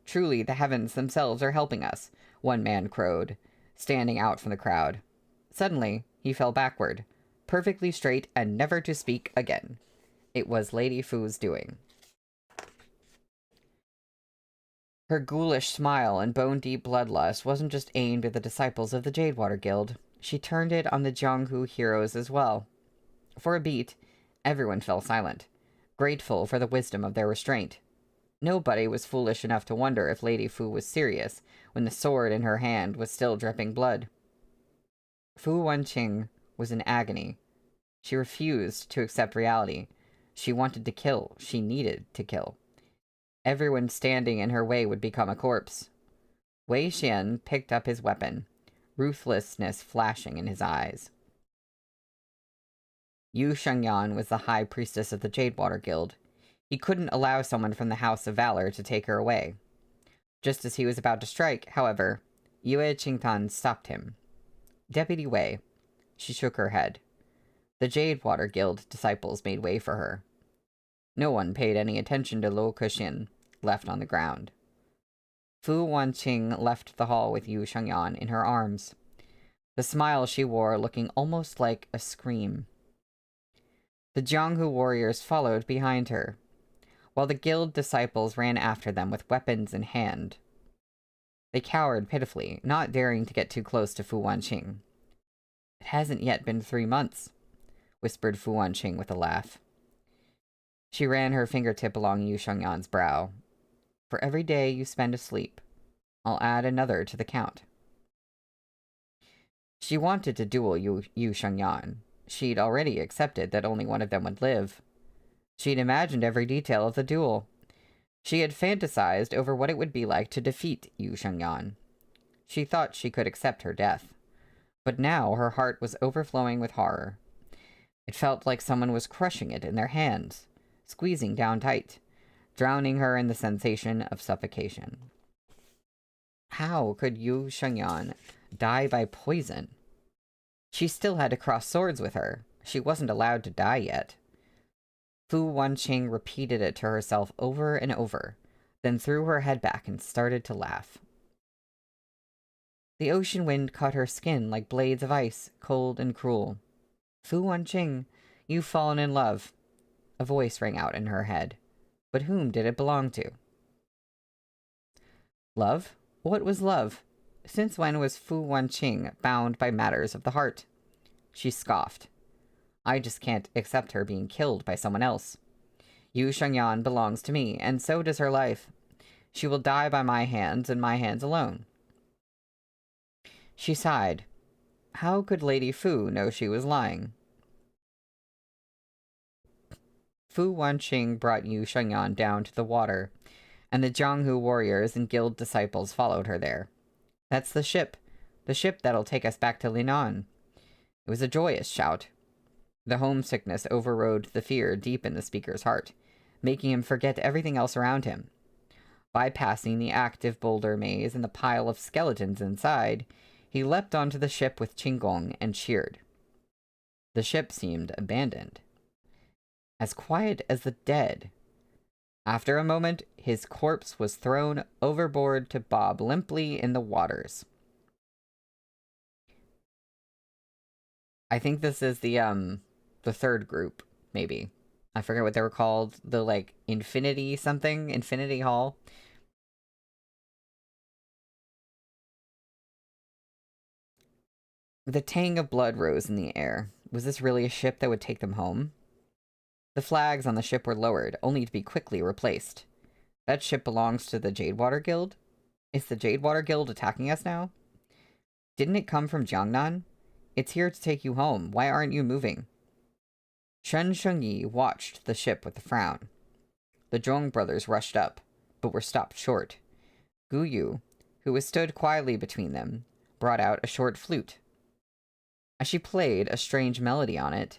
Truly, the heavens themselves are helping us, one man crowed, standing out from the crowd. Suddenly, he fell backward, perfectly straight and never to speak again. It was Lady Fu's doing. Her ghoulish smile and bone-deep bloodlust wasn't just aimed at the disciples of the Jadewater Guild. She turned it on the Jianghu heroes as well. For a beat, everyone fell silent, grateful for the wisdom of their restraint. Nobody was foolish enough to wonder if Lady Fu was serious when the sword in her hand was still dripping blood. Fu Wanqing was in agony. She refused to accept reality. She wanted to kill. She needed to kill. Everyone standing in her way would become a corpse. Wei Xian picked up his weapon, ruthlessness flashing in his eyes. Yu Shengyan was the high priestess of the Jadewater Guild. He couldn't allow someone from the House of Valor to take her away. Just as he was about to strike, however, Yue Qingtan stopped him. Deputy Wei. She shook her head. The Jadewater Guild disciples made way for her. No one paid any attention to Luo Kexin, left on the ground. Fu Wanqing left the hall with Yu Shengyan in her arms, the smile she wore looking almost like a scream. The Jianghu warriors followed behind her, while the guild disciples ran after them with weapons in hand. They cowered pitifully, not daring to get too close to Fu Wanqing. "It hasn't yet been 3 months," whispered Fu Wanqing with a laugh. She ran her fingertip along Yu Shengyan's brow. "For every day you spend asleep, I'll add another to the count." She wanted to duel Yu Shengyan. She'd already accepted that only one of them would live. She'd imagined every detail of the duel. She had fantasized over what it would be like to defeat Yu Shengyan. She thought she could accept her death. But now her heart was overflowing with horror. It felt like someone was crushing it in their hands, squeezing down tight, drowning her in the sensation of suffocation. How could Yu Shengyan die by poison? She still had to cross swords with her. She wasn't allowed to die yet. Fu Wanqing repeated it to herself over and over, then threw her head back and started to laugh. The ocean wind cut her skin like blades of ice, cold and cruel. "Fu Wanqing, you've fallen in love." A voice rang out in her head. But whom did it belong to? Love? What was love? Since when was Fu Wanqing bound by matters of the heart? She scoffed. "I just can't accept her being killed by someone else. Yu Shengyan belongs to me, and so does her life. She will die by my hands and my hands alone." She sighed. How could Lady Fu know she was lying? Fu Wanqing brought Yu Shengyan down to the water, and the Jianghu warriors and guild disciples followed her there. "That's the ship that'll take us back to Linan." It was a joyous shout. The homesickness overrode the fear deep in the speaker's heart, making him forget everything else around him. Bypassing the active boulder maze and the pile of skeletons inside, he leapt onto the ship with Qinggong and cheered. The ship seemed abandoned. As quiet as the dead. After a moment, his corpse was thrown overboard to bob limply in the waters. I think this is the third group, maybe. I forget what they were called. The, like, Infinity something? Infinity Hall? The tang of blood rose in the air. Was this really a ship that would take them home? The flags on the ship were lowered, only to be quickly replaced. That ship belongs to the Jadewater Guild? Is the Jadewater Guild attacking us now? Didn't it come from Jiangnan? It's here to take you home. Why aren't you moving? Shen Shengyi watched the ship with a frown. The Zhong brothers rushed up, but were stopped short. Gu Yu, who was stood quietly between them, brought out a short flute. As she played a strange melody on it,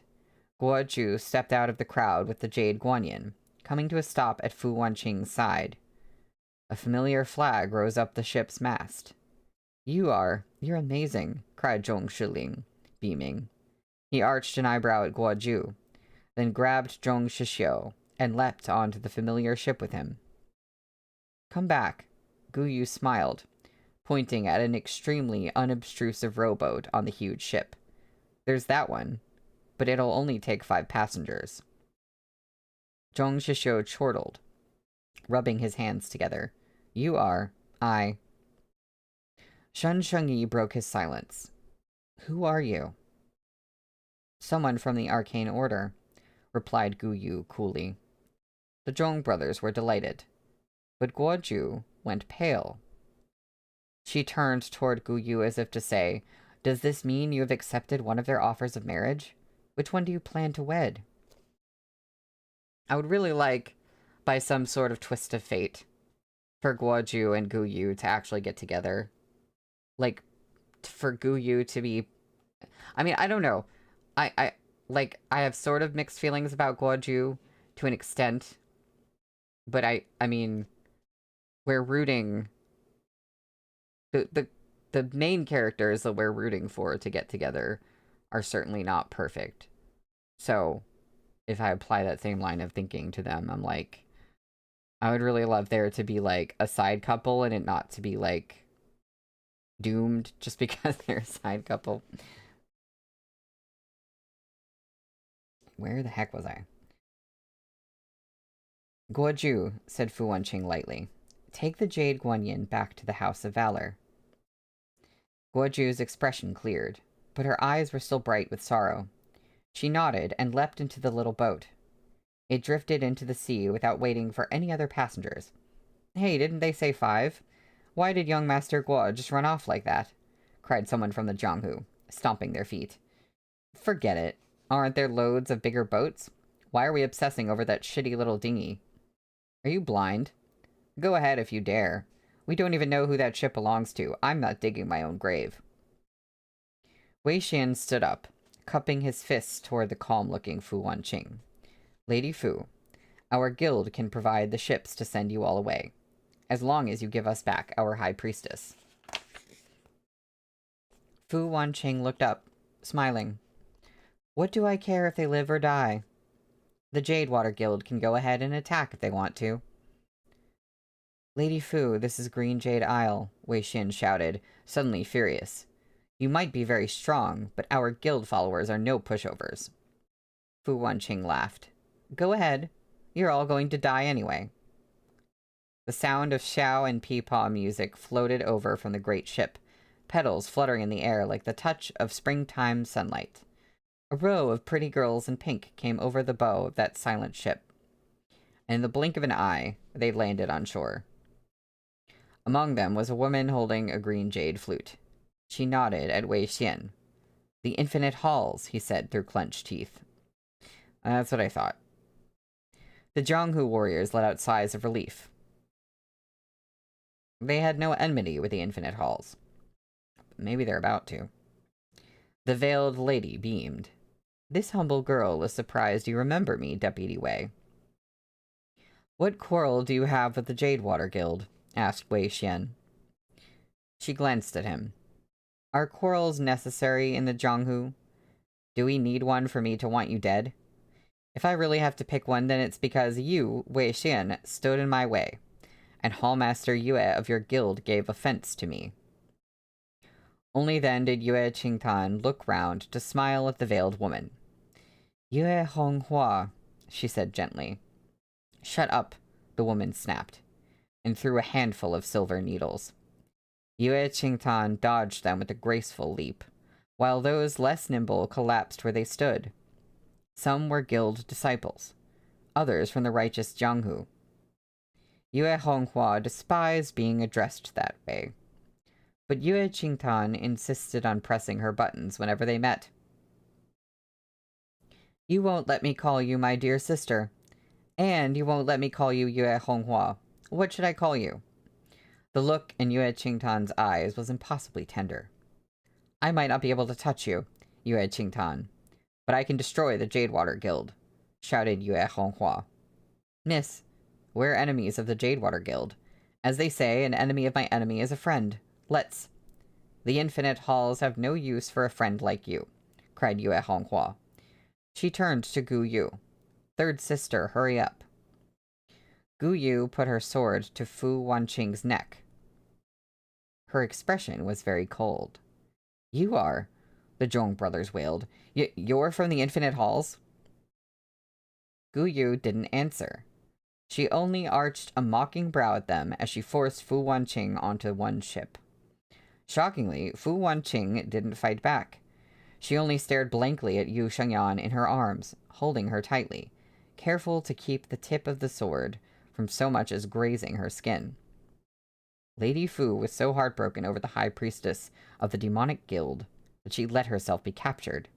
Guo Ju stepped out of the crowd with the Jade Guanyin, coming to a stop at Fu Wanqing's side. A familiar flag rose up the ship's mast. You're amazing, cried Zhong Shiling, beaming. He arched an eyebrow at Guo Ju, then grabbed Zhong Shishio and leapt onto the familiar ship with him. Come back, Gu Yu smiled, pointing at an extremely unobtrusive rowboat on the huge ship. There's that one, but it'll only take 5 passengers. Zhong Shishio chortled, rubbing his hands together. I. Shen Shengyi broke his silence. Who are you? Someone from the Arcane Order, replied Gu Yu coolly. The Zhong brothers were delighted, but Guo Ju went pale. She turned toward Gu Yu as if to say, does this mean you have accepted one of their offers of marriage? Which one do you plan to wed? I would really like, by some sort of twist of fate, for Guo Ju and Gu Yu to actually get together. Like, for Gu Yu to be... I mean, I don't know. I have sort of mixed feelings about Guo Ju to an extent. But I mean, we're rooting... The main characters that we're rooting for to get together are certainly not perfect. So, if I apply that same line of thinking to them, I'm like, I would really love there to be, like, a side couple and it not to be, like, doomed just because they're a side couple. Where the heck was I? Guo Ju, said Fu Wanqing lightly. Take the Jade Guanyin back to the House of Valor. Guo Ju's expression cleared, but her eyes were still bright with sorrow. She nodded and leapt into the little boat. It drifted into the sea without waiting for any other passengers. Hey, didn't they say 5? Why did young Master Guo just run off like that? Cried someone from the Jianghu, stomping their feet. Forget it. Aren't there loads of bigger boats? Why are we obsessing over that shitty little dinghy? Are you blind? Go ahead if you dare. We don't even know who that ship belongs to. I'm not digging my own grave. Wei Xian stood up, cupping his fists toward the calm-looking Fu Wanqing. Lady Fu, our guild can provide the ships to send you all away, as long as you give us back our high priestess. Fu Wanqing looked up, smiling. What do I care if they live or die? The Jadewater Guild can go ahead and attack if they want to. Lady Fu, this is Green Jade Isle, Wei Xin shouted, suddenly furious. You might be very strong, but our guild followers are no pushovers. Fu Wanqing laughed. Go ahead. You're all going to die anyway. The sound of xiao and peepaw music floated over from the great ship, petals fluttering in the air like the touch of springtime sunlight. A row of pretty girls in pink came over the bow of that silent ship, and in the blink of an eye, they landed on shore. Among them was a woman holding a green jade flute. She nodded at Wei Xian. The infinite halls, he said through clenched teeth. That's what I thought. The Jianghu warriors let out sighs of relief. They had no enmity with the infinite halls. Maybe they're about to. The veiled lady beamed. This humble girl is surprised you remember me, Deputy Wei. What quarrel do you have with the Jadewater Guild? Asked Wei Xian. She glanced at him. Are quarrels necessary in the Jianghu? Do we need one for me to want you dead? If I really have to pick one, then it's because you, Wei Xian, stood in my way, and Hallmaster Yue of your guild gave offense to me. Only then did Yue Qingtan look round to smile at the veiled woman. Yue Honghua, she said gently. Shut up, the woman snapped, and threw a handful of silver needles. Yue Qingtan dodged them with a graceful leap, while those less nimble collapsed where they stood. Some were guild disciples, others from the righteous Jianghu. Yue Honghua despised being addressed that way, but Yue Qingtan insisted on pressing her buttons whenever they met. You won't let me call you my dear sister, and you won't let me call you Yue Honghua. What should I call you? The look in Yue Qingtan's eyes was impossibly tender. I might not be able to touch you, Yue Qingtan, but I can destroy the Jadewater Guild, shouted Yue Honghua. Miss, we're enemies of the Jadewater Guild. As they say, an enemy of my enemy is a friend. Let's. The infinite halls have no use for a friend like you, cried Yue Honghua. She turned to Gu Yu. Third sister, hurry up. Gu Yu put her sword to Fu Wanqing's neck. Her expression was very cold. You are, the Zhong brothers wailed. You're from the Infinite Halls? Gu Yu didn't answer. She only arched a mocking brow at them as she forced Fu Wanqing onto one ship. Shockingly, Fu Wanqing didn't fight back. She only stared blankly at Yu Shengyan in her arms, holding her tightly, careful to keep the tip of the sword from so much as grazing her skin. Lady Fu was so heartbroken over the High Priestess of the Demonic Guild that she let herself be captured.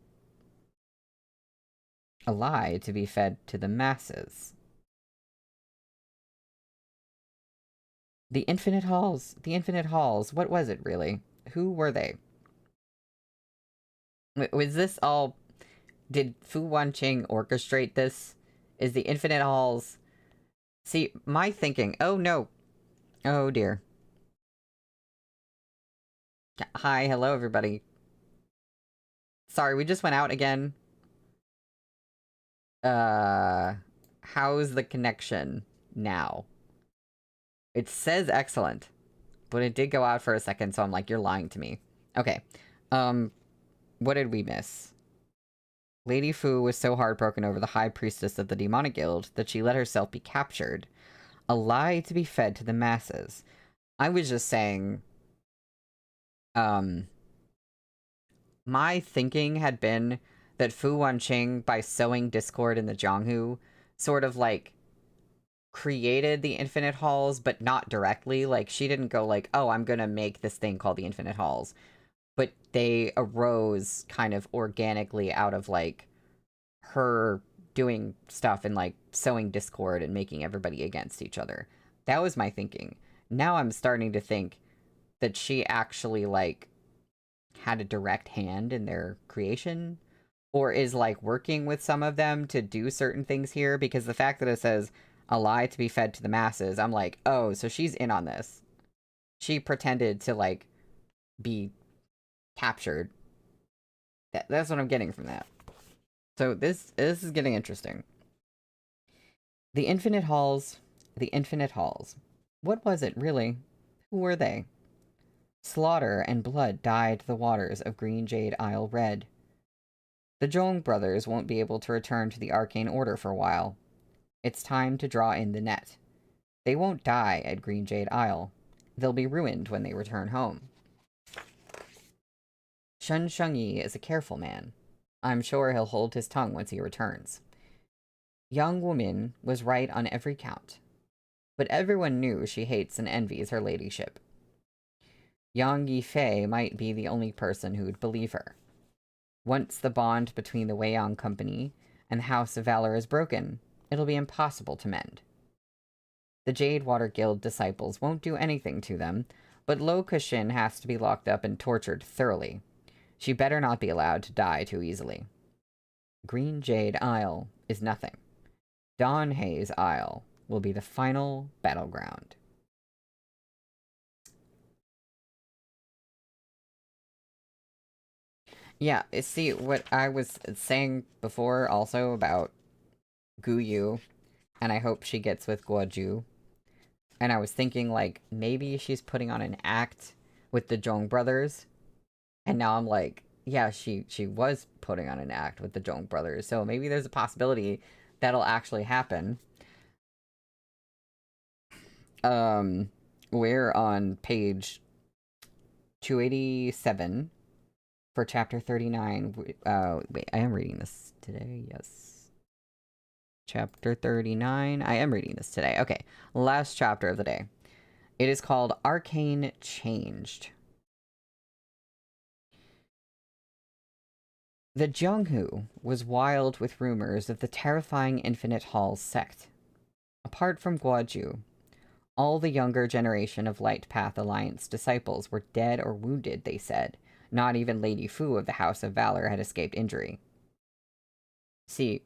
A lie to be fed to the masses. The Infinite Halls! The Infinite Halls! What was it, really? Who were they? Was this all... Did Fu Wanqing orchestrate this? Is the Infinite Halls... See, my thinking... Oh, no. Oh, dear. Hi, hello, everybody. Sorry, we just went out again. How's the connection now? It says excellent, but it did go out for a second, so I'm like, you're lying to me. Okay. What did we miss? Lady Fu was so heartbroken over the High Priestess of the Demonic Guild that she let herself be captured. A lie to be fed to the masses. I was just saying, my thinking had been that Fu Wanqing, by sowing discord in the Jianghu, sort of, like, created the Infinite Halls, but not directly. Like, she didn't go like, oh, I'm gonna make this thing called the Infinite Halls. But they arose kind of organically out of, like, her doing stuff and, like, sowing discord and making everybody against each other. That was my thinking. Now I'm starting to think that she actually, like, had a direct hand in their creation, or is, like, working with some of them to do certain things here, because the fact that it says a lie to be fed to the masses, I'm like, oh, so she's in on this. She pretended to, like, be captured. That's what I'm getting from that. So this is getting interesting. The Infinite Halls. The Infinite Halls. What was it, really? Who were they? Slaughter and blood dyed the waters of Green Jade Isle red. The Zhong brothers won't be able to return to the Arcane Order for a while. It's time to draw in the net. They won't die at Green Jade Isle. They'll be ruined when they return home. Shen Shengyi is a careful man. I'm sure he'll hold his tongue once he returns. Young woman was right on every count, but everyone knew she hates and envies her ladyship. Yang Yifei might be the only person who'd believe her. Once the bond between the Weiyang Company and the House of Valor is broken, it'll be impossible to mend. The Jadewater Guild disciples won't do anything to them, but Lo Kexin has to be locked up and tortured thoroughly. She better not be allowed to die too easily. Green Jade Isle is nothing. Dawn Haze Isle will be the final battleground. Yeah, see, what I was saying before also about Gu Yu, and I hope she gets with Guoju. And I was thinking, like, maybe she's putting on an act with the Zhong brothers. And now I'm like, yeah, she was putting on an act with the Zhong brothers. So maybe there's a possibility that'll actually happen. We're on page 287 for chapter 39. Wait, I am reading this today, yes. Chapter 39. I am reading this today. Okay, last chapter of the day. It is called Arcane Changed. The Jianghu was wild with rumors of the terrifying Infinite Halls sect. Apart from Guoju, all the younger generation of Light Path Alliance disciples were dead or wounded, they said. Not even Lady Fu of the House of Valor had escaped injury. See,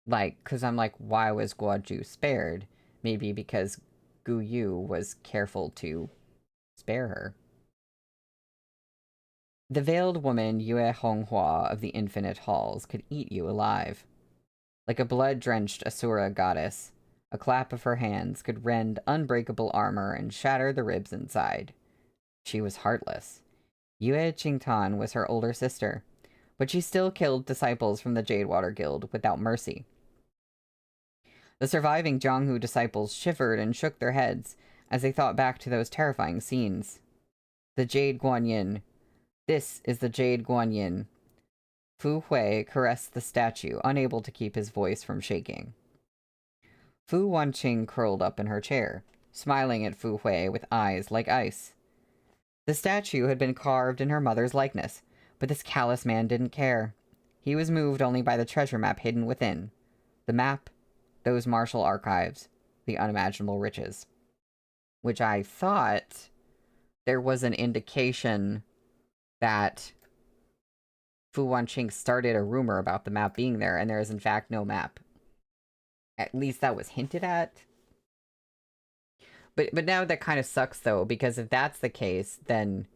like, because I'm like, why was Guoju spared? Maybe because Gu Yu was careful to spare her. The veiled woman Yue Honghua of the Infinite Halls could eat you alive. Like a blood-drenched Asura goddess, a clap of her hands could rend unbreakable armor and shatter the ribs inside. She was heartless. Yue Qingtan was her older sister, but she still killed disciples from the Jadewater Guild without mercy. The surviving Jianghu disciples shivered and shook their heads as they thought back to those terrifying scenes. The Jade Guanyin. This is the Jade Guanyin. Fu Hui caressed the statue, unable to keep his voice from shaking. Fu Wanqing curled up in her chair, smiling at Fu Hui with eyes like ice. The statue had been carved in her mother's likeness, but this callous man didn't care. He was moved only by the treasure map hidden within. The map, those martial archives, the unimaginable riches. Which I thought there was an indication that Fu Wanqing started a rumor about the map being there, and there is in fact no map. At least that was hinted at. But now that kind of sucks, though, because if that's the case, then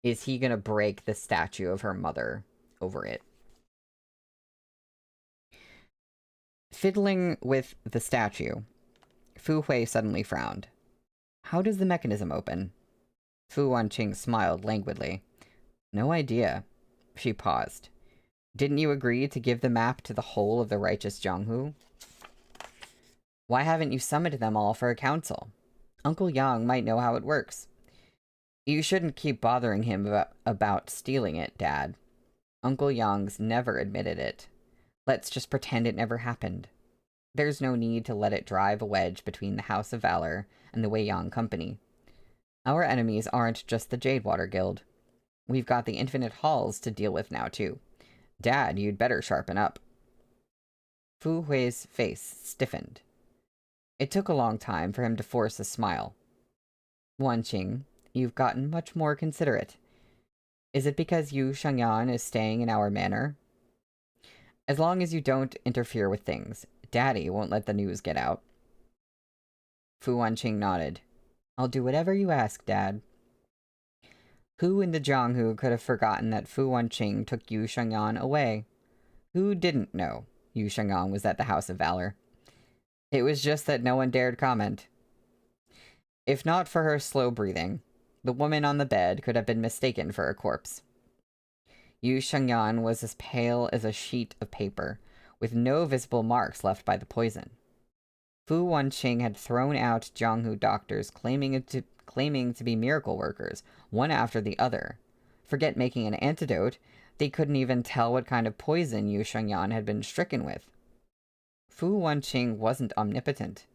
is he gonna break the statue of her mother over it? Fiddling with the statue, Fu Hui suddenly frowned. How does the mechanism open? Fu Wanqing smiled languidly. No idea. She paused. Didn't you agree to give the map to the whole of the righteous Jianghu? Why haven't you summoned them all for a council? Uncle Yang might know how it works. You shouldn't keep bothering him about stealing it, Dad. Uncle Yang's never admitted it. Let's just pretend it never happened. There's no need to let it drive a wedge between the House of Valor and the Wei Yang Company. Our enemies aren't just the Jadewater Guild. We've got the Infinite Halls to deal with now, too. Dad, you'd better sharpen up. Fu Hui's face stiffened. It took a long time for him to force a smile. Wanqing, you've gotten much more considerate. Is it because Yu Shangyan is staying in our manor? As long as you don't interfere with things, Daddy won't let the news get out. Fu Wanqing nodded. I'll do whatever you ask, Dad. Who in the Jianghu could have forgotten that Fu Wanqing took Yu Shangyan away? Who didn't know Yu Shangyan was at the House of Valor? It was just that no one dared comment. If not for her slow breathing, the woman on the bed could have been mistaken for a corpse. Yu Shangyan was as pale as a sheet of paper, with no visible marks left by the poison. Fu Wanqing had thrown out Jianghu doctors claiming to be miracle workers, one after the other. Forget making an antidote, they couldn't even tell what kind of poison Yu Shangyan had been stricken with. Fu Wanqing wasn't omnipotent.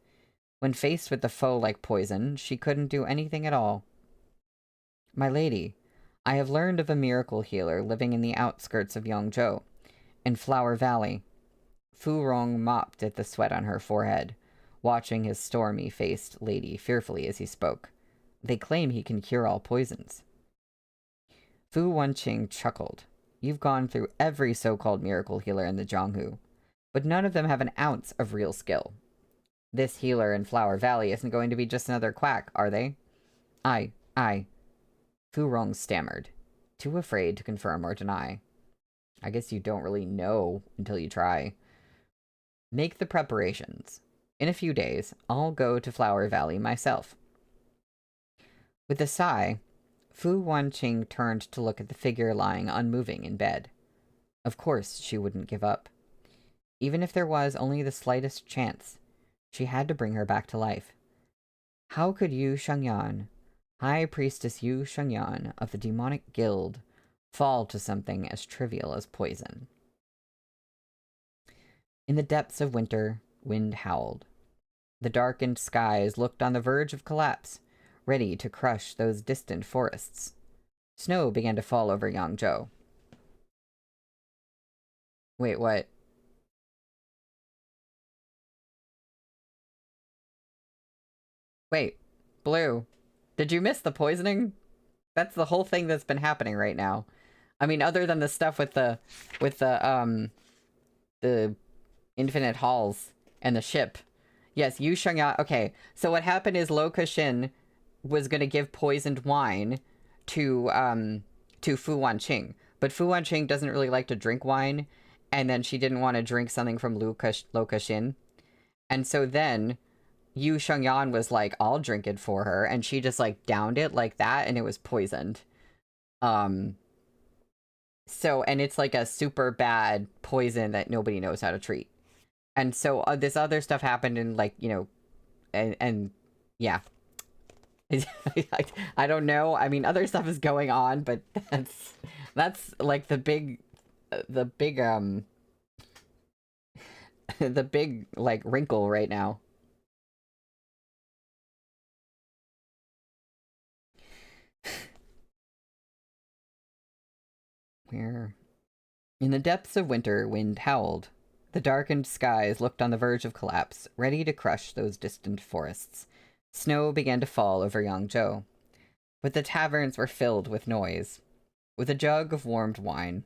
When faced with a foe like poison, she couldn't do anything at all. My lady, I have learned of a miracle healer living in the outskirts of Yongzhou, in Flower Valley. Fu Rong mopped at the sweat on her forehead, watching his stormy-faced lady fearfully as he spoke. They claim he can cure all poisons. Fu Wanqing chuckled. You've gone through every so-called miracle healer in the Jianghu, but none of them have an ounce of real skill. This healer in Flower Valley isn't going to be just another quack, are they? Aye. Fu Rong stammered, too afraid to confirm or deny. I guess you don't really know until you try. Make the preparations. In a few days, I'll go to Flower Valley myself. With a sigh, Fu Wanqing turned to look at the figure lying unmoving in bed. Of course she wouldn't give up. Even if there was only the slightest chance, she had to bring her back to life. How could Yu Shengyan, High Priestess Yu Shengyan of the demonic guild, fall to something as trivial as poison? In the depths of winter, wind howled. The darkened skies looked on the verge of collapse, ready to crush those distant forests. Snow began to fall over Yangzhou. Wait, what? Wait, Blue, did you miss the poisoning? That's the whole thing that's been happening right now. I mean, other than the stuff with the infinite halls and the ship. Yes, Yu Shengya. Okay, so what happened is Lo Kexin was gonna give poisoned wine to Fu Wanqing, but Fu Wanqing doesn't really like to drink wine, and then she didn't want to drink something from Lo Kexin, and so then Yu Shengyan was like, "I'll drink it for her," and she just like downed it like that, and it was poisoned. So, and it's like a super bad poison that nobody knows how to treat. And so this other stuff happened in like, you know, and yeah. I don't know. I mean, other stuff is going on, but that's like the big the big like wrinkle right now. Where in the depths of winter, wind howled. The darkened skies looked on the verge of collapse, ready to crush those distant forests. Snow began to fall over Yangzhou, but the taverns were filled with noise. With a jug of warmed wine,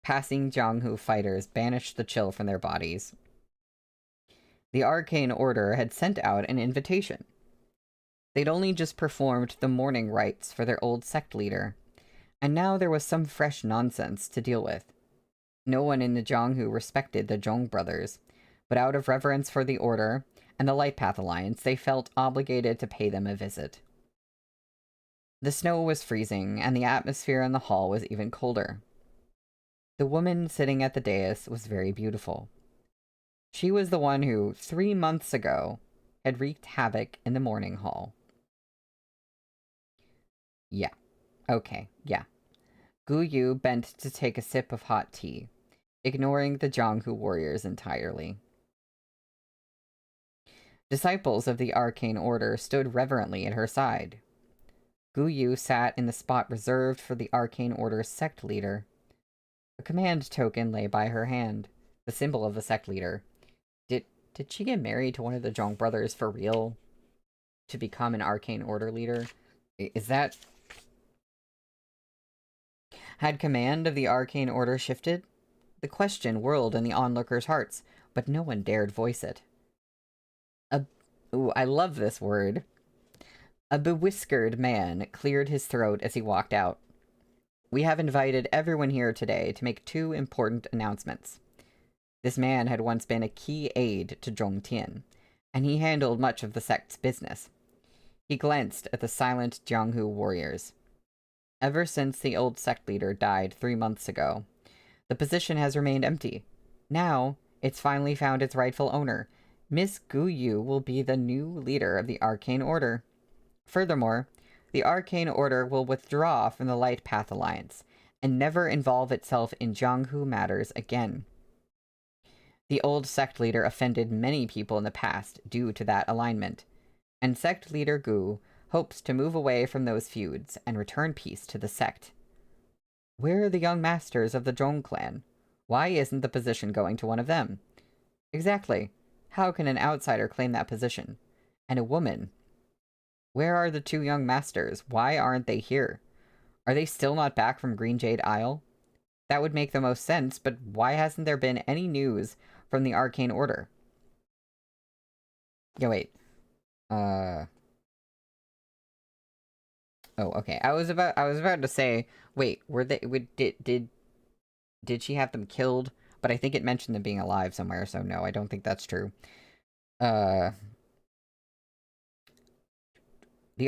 passing Jianghu fighters banished the chill from their bodies. The Arcane Order had sent out an invitation. They'd only just performed the mourning rites for their old sect leader, and now there was some fresh nonsense to deal with. No one in the Jianghu respected the Zhong brothers, but out of reverence for the Order and the Light Path Alliance, they felt obligated to pay them a visit. The snow was freezing, and the atmosphere in the hall was even colder. The woman sitting at the dais was very beautiful. She was the one who, 3 months ago, had wreaked havoc in the morning hall. Yeah. Okay, yeah. Gu Yu bent to take a sip of hot tea, ignoring the Jianghu warriors entirely. Disciples of the Arcane Order stood reverently at her side. Gu Yu sat in the spot reserved for the Arcane Order's sect leader. A command token lay by her hand, the symbol of the sect leader. Did she get married to one of the Zhong brothers for real? To become an Arcane Order leader? Is that... Had command of the Arcane Order shifted? The question whirled in the onlookers' hearts, but no one dared voice it. Ooh, I love this word. A bewhiskered man cleared his throat as he walked out. We have invited everyone here today to make 2 important announcements. This man had once been a key aide to Zhong Tian, and he handled much of the sect's business. He glanced at the silent Jianghu warriors. Ever since the old sect leader died 3 months ago, the position has remained empty. Now, it's finally found its rightful owner. Miss Gu Yu will be the new leader of the Arcane Order. Furthermore, the Arcane Order will withdraw from the Light Path Alliance and never involve itself in Jianghu matters again. The old sect leader offended many people in the past due to that alignment, and sect leader Gu hopes to move away from those feuds and return peace to the sect. Where are the young masters of the Zhong clan? Why isn't the position going to one of them? Exactly. How can an outsider claim that position? And a woman? Where are the 2 young masters? Why aren't they here? Are they still not back from Green Jade Isle? That would make the most sense, but why hasn't there been any news from the Arcane Order? Yeah, wait. Oh, okay. I was about to say, wait, were they did she have them killed? But I think it mentioned them being alive somewhere, so no, I don't think that's true. The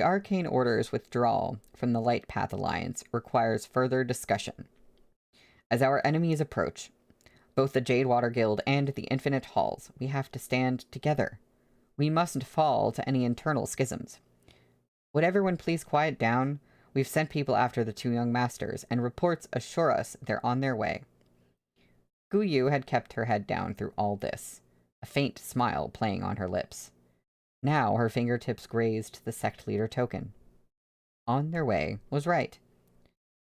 Arcane Order's withdrawal from the Light Path Alliance requires further discussion. As our enemies approach, Both the Jadewater Guild and the Infinite Halls. We have to stand together. We mustn't fall to any internal schisms. Would everyone please quiet down? We've sent people after the two young masters, and reports assure us they're on their way. Gu Yu had kept her head down through all this, a faint smile playing on her lips. Now her fingertips grazed the sect leader token. On their way was right.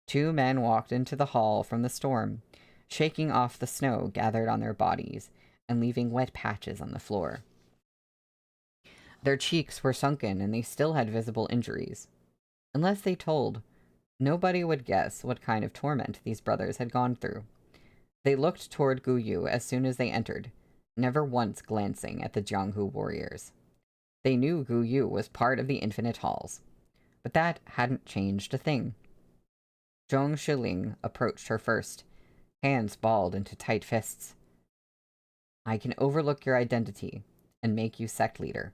Two men walked into the hall from the storm, shaking off the snow gathered on their bodies and leaving wet patches on the floor. Their cheeks were sunken and they still had visible injuries. Unless they told, nobody would guess what kind of torment these brothers had gone through. They looked toward Gu Yu as soon as they entered, never once glancing at the Jianghu warriors. They knew Gu Yu was part of the Infinite Halls, but that hadn't changed a thing. Zhong Shiling approached her first, hands balled into tight fists. I can overlook your identity and make you sect leader.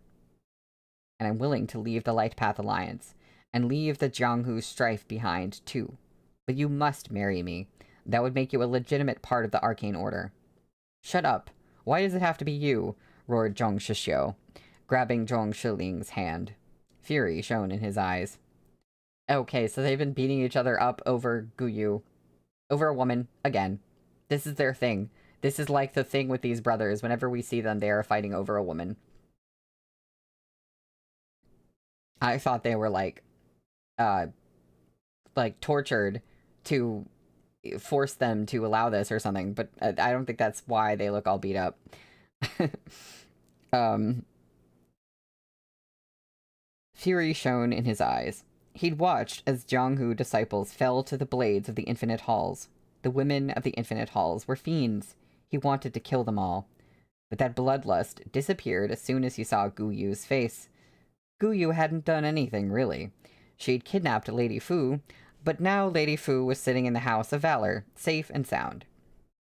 And I'm willing to leave the Light Path Alliance and leave the Jianghu strife behind, too. But you must marry me. That would make you a legitimate part of the Arcane Order. Shut up. Why does it have to be you? Roared Zhong Shishio, grabbing Zhong Shiling's hand. Fury shone in his eyes. Okay, so they've been beating each other up over Gu Yu. Over a woman, again. This is their thing. This is like the thing with these brothers. Whenever we see them, they are fighting over a woman. I thought they were like tortured to force them to allow this or something, but I don't think that's why they look all beat up. Fury shone in his eyes. He'd watched as Jianghu disciples fell to the blades of the Infinite Halls. The women of the Infinite Halls were fiends. He wanted to kill them all. But that bloodlust disappeared as soon as he saw Gu Yu's face. Gu Yu hadn't done anything, really. She'd kidnapped Lady Fu, but now Lady Fu was sitting in the House of Valor, safe and sound.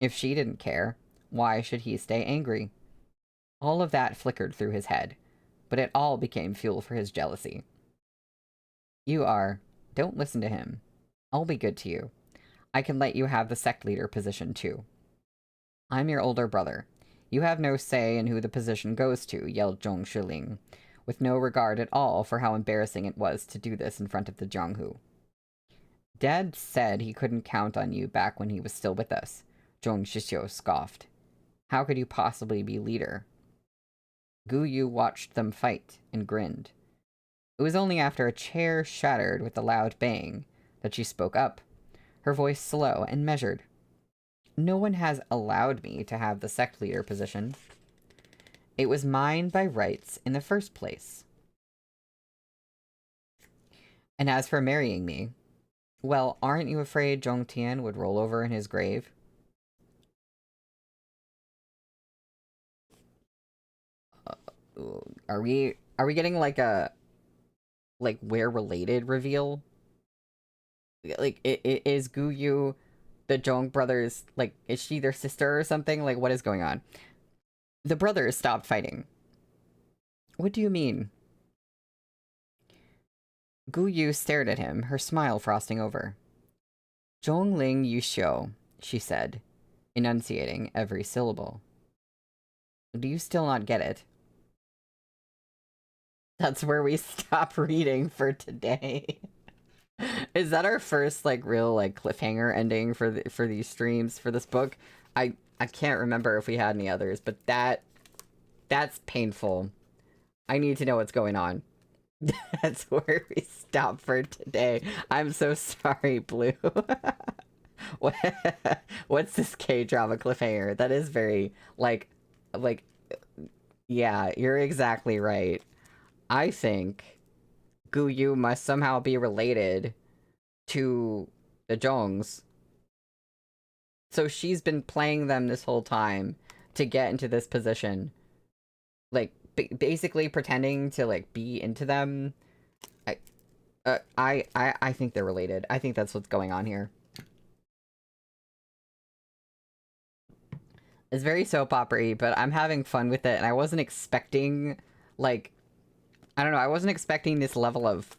If she didn't care, why should he stay angry? All of that flickered through his head, but it all became fuel for his jealousy. You are. Don't listen to him. I'll be good to you. I can let you have the sect leader position, too. I'm your older brother. You have no say in who the position goes to, yelled Zhong Shiling, with no regard at all for how embarrassing it was to do this in front of the Jianghu. Dad said he couldn't count on you back when he was still with us, Zhong Shishio scoffed. How could you possibly be leader? Gu Yu watched them fight and grinned. It was only after a chair shattered with a loud bang that she spoke up, her voice slow and measured. No one has allowed me to have the sect leader position. It was mine by rights in the first place. And as for marrying me, well, aren't you afraid Zhong Tian would roll over in his grave? Are we getting like a we're related reveal? Like, is Gu Yu the Zhong brothers, like, is she their sister or something? Like, what is going on? The brothers stopped fighting. What do you mean? Gu Yu stared at him, her smile frosting over. Zhongling Yuxiu, she said, enunciating every syllable. Do you still not get it? That's where we stop reading for today. Is that our first, like, real, like, cliffhanger ending for these streams, for this book? I can't remember if we had any others, but that's painful. I need to know what's going on. That's where we stop for today. I'm so sorry, Blue. What's this K-drama cliffhanger? That is very, like, yeah, you're exactly right. I think Gu Yu must somehow be related to the Zhongs. So she's been playing them this whole time to get into this position. Like, basically pretending to, like, be into them. I think they're related. I think that's what's going on here. It's very soap opera-y, but I'm having fun with it, and I wasn't expecting, like, I don't know, I wasn't expecting this level of,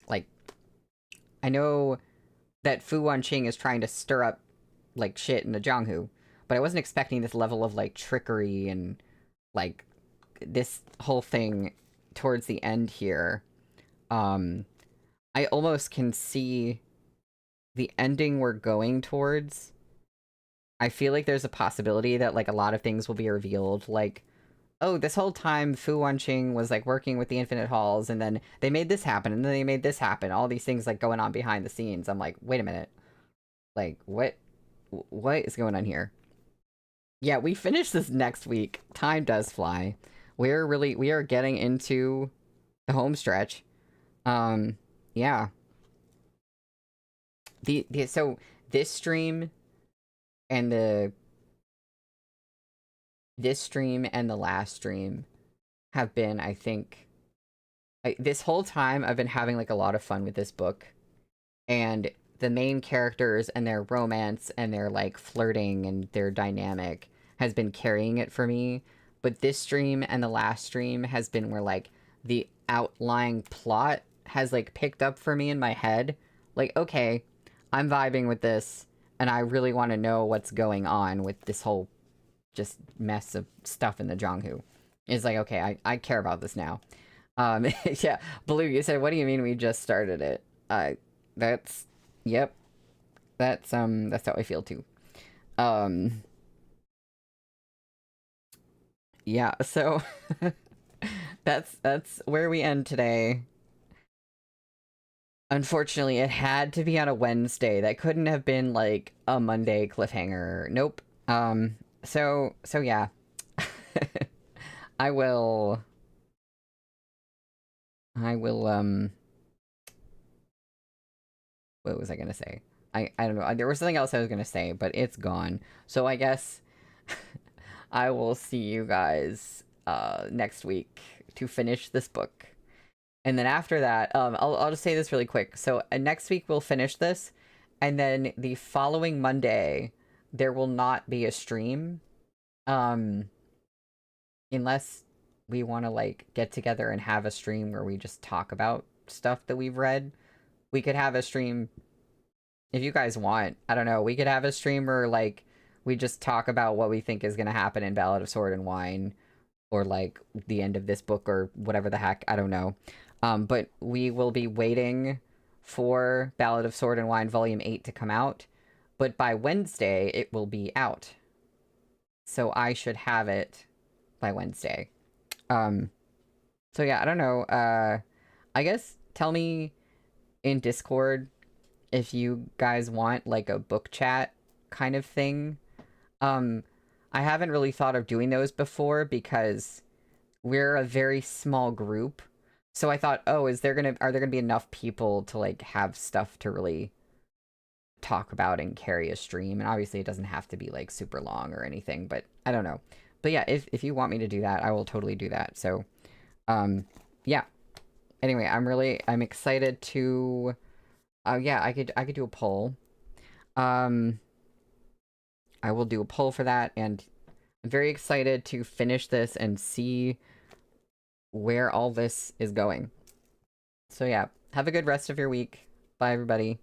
like, I know that Fu Wanqing is trying to stir up, like, shit in the Jianghu, but I wasn't expecting this level of, like, trickery and, like, this whole thing towards the end here. I almost can see the ending we're going towards. I feel like there's a possibility that, like, a lot of things will be revealed, like, oh, this whole time Fu Wanqing was, like, working with the Infinite Halls, and then they made this happen, and then they made this happen. All these things, like, going on behind the scenes. I'm like, wait a minute. Like, what is going on here? Yeah, we finish this next week. Time does fly. We are getting into the home stretch. Yeah. So this stream and the last stream have been, I think, this whole time I've been having, like, a lot of fun with this book, and the main characters and their romance and their, like, flirting and their dynamic has been carrying it for me. But this stream and the last stream has been where, like, the outlying plot has, like, picked up for me in my head. Like, okay, I'm vibing with this, and I really want to know what's going on with this whole just mess of stuff in the Zhonghu. It's like, okay, I care about this now. Yeah, Blue, you said, what do you mean we just started it? That's, yep. That's how I feel too. Yeah, so that's where we end today. Unfortunately, it had to be on a Wednesday. That couldn't have been, like, a Monday cliffhanger. Nope. So yeah. I will, what was I gonna say? I don't know. There was something else I was gonna say, but it's gone. So I guess I will see you guys next week to finish this book. And then after that, I'll just say this really quick. So next week we'll finish this, and then the following Monday there will not be a stream, unless we want to, like, get together and have a stream where we just talk about stuff that we've read. We could have a stream if you guys want. I don't know. We could have a stream where, like, we just talk about what we think is gonna happen in Ballad of Sword and Wine, or, like, the end of this book, or whatever the heck. I don't know. But we will be waiting for Ballad of Sword and Wine Volume 8 to come out. But by Wednesday, it will be out. So I should have it by Wednesday. So yeah, I don't know. I guess tell me in Discord if you guys want, like, a book chat kind of thing. I haven't really thought of doing those before because we're a very small group. So I thought, oh, are there gonna be enough people to, like, have stuff to really talk about and carry a stream? And obviously it doesn't have to be, like, super long or anything, but I don't know. But yeah, if you want me to do that, I will totally do that. So, yeah. Anyway, I'm excited to, yeah, I could do a poll. I will do a poll for that, and I'm very excited to finish this and see where all this is going. So yeah, have a good rest of your week. Bye, everybody.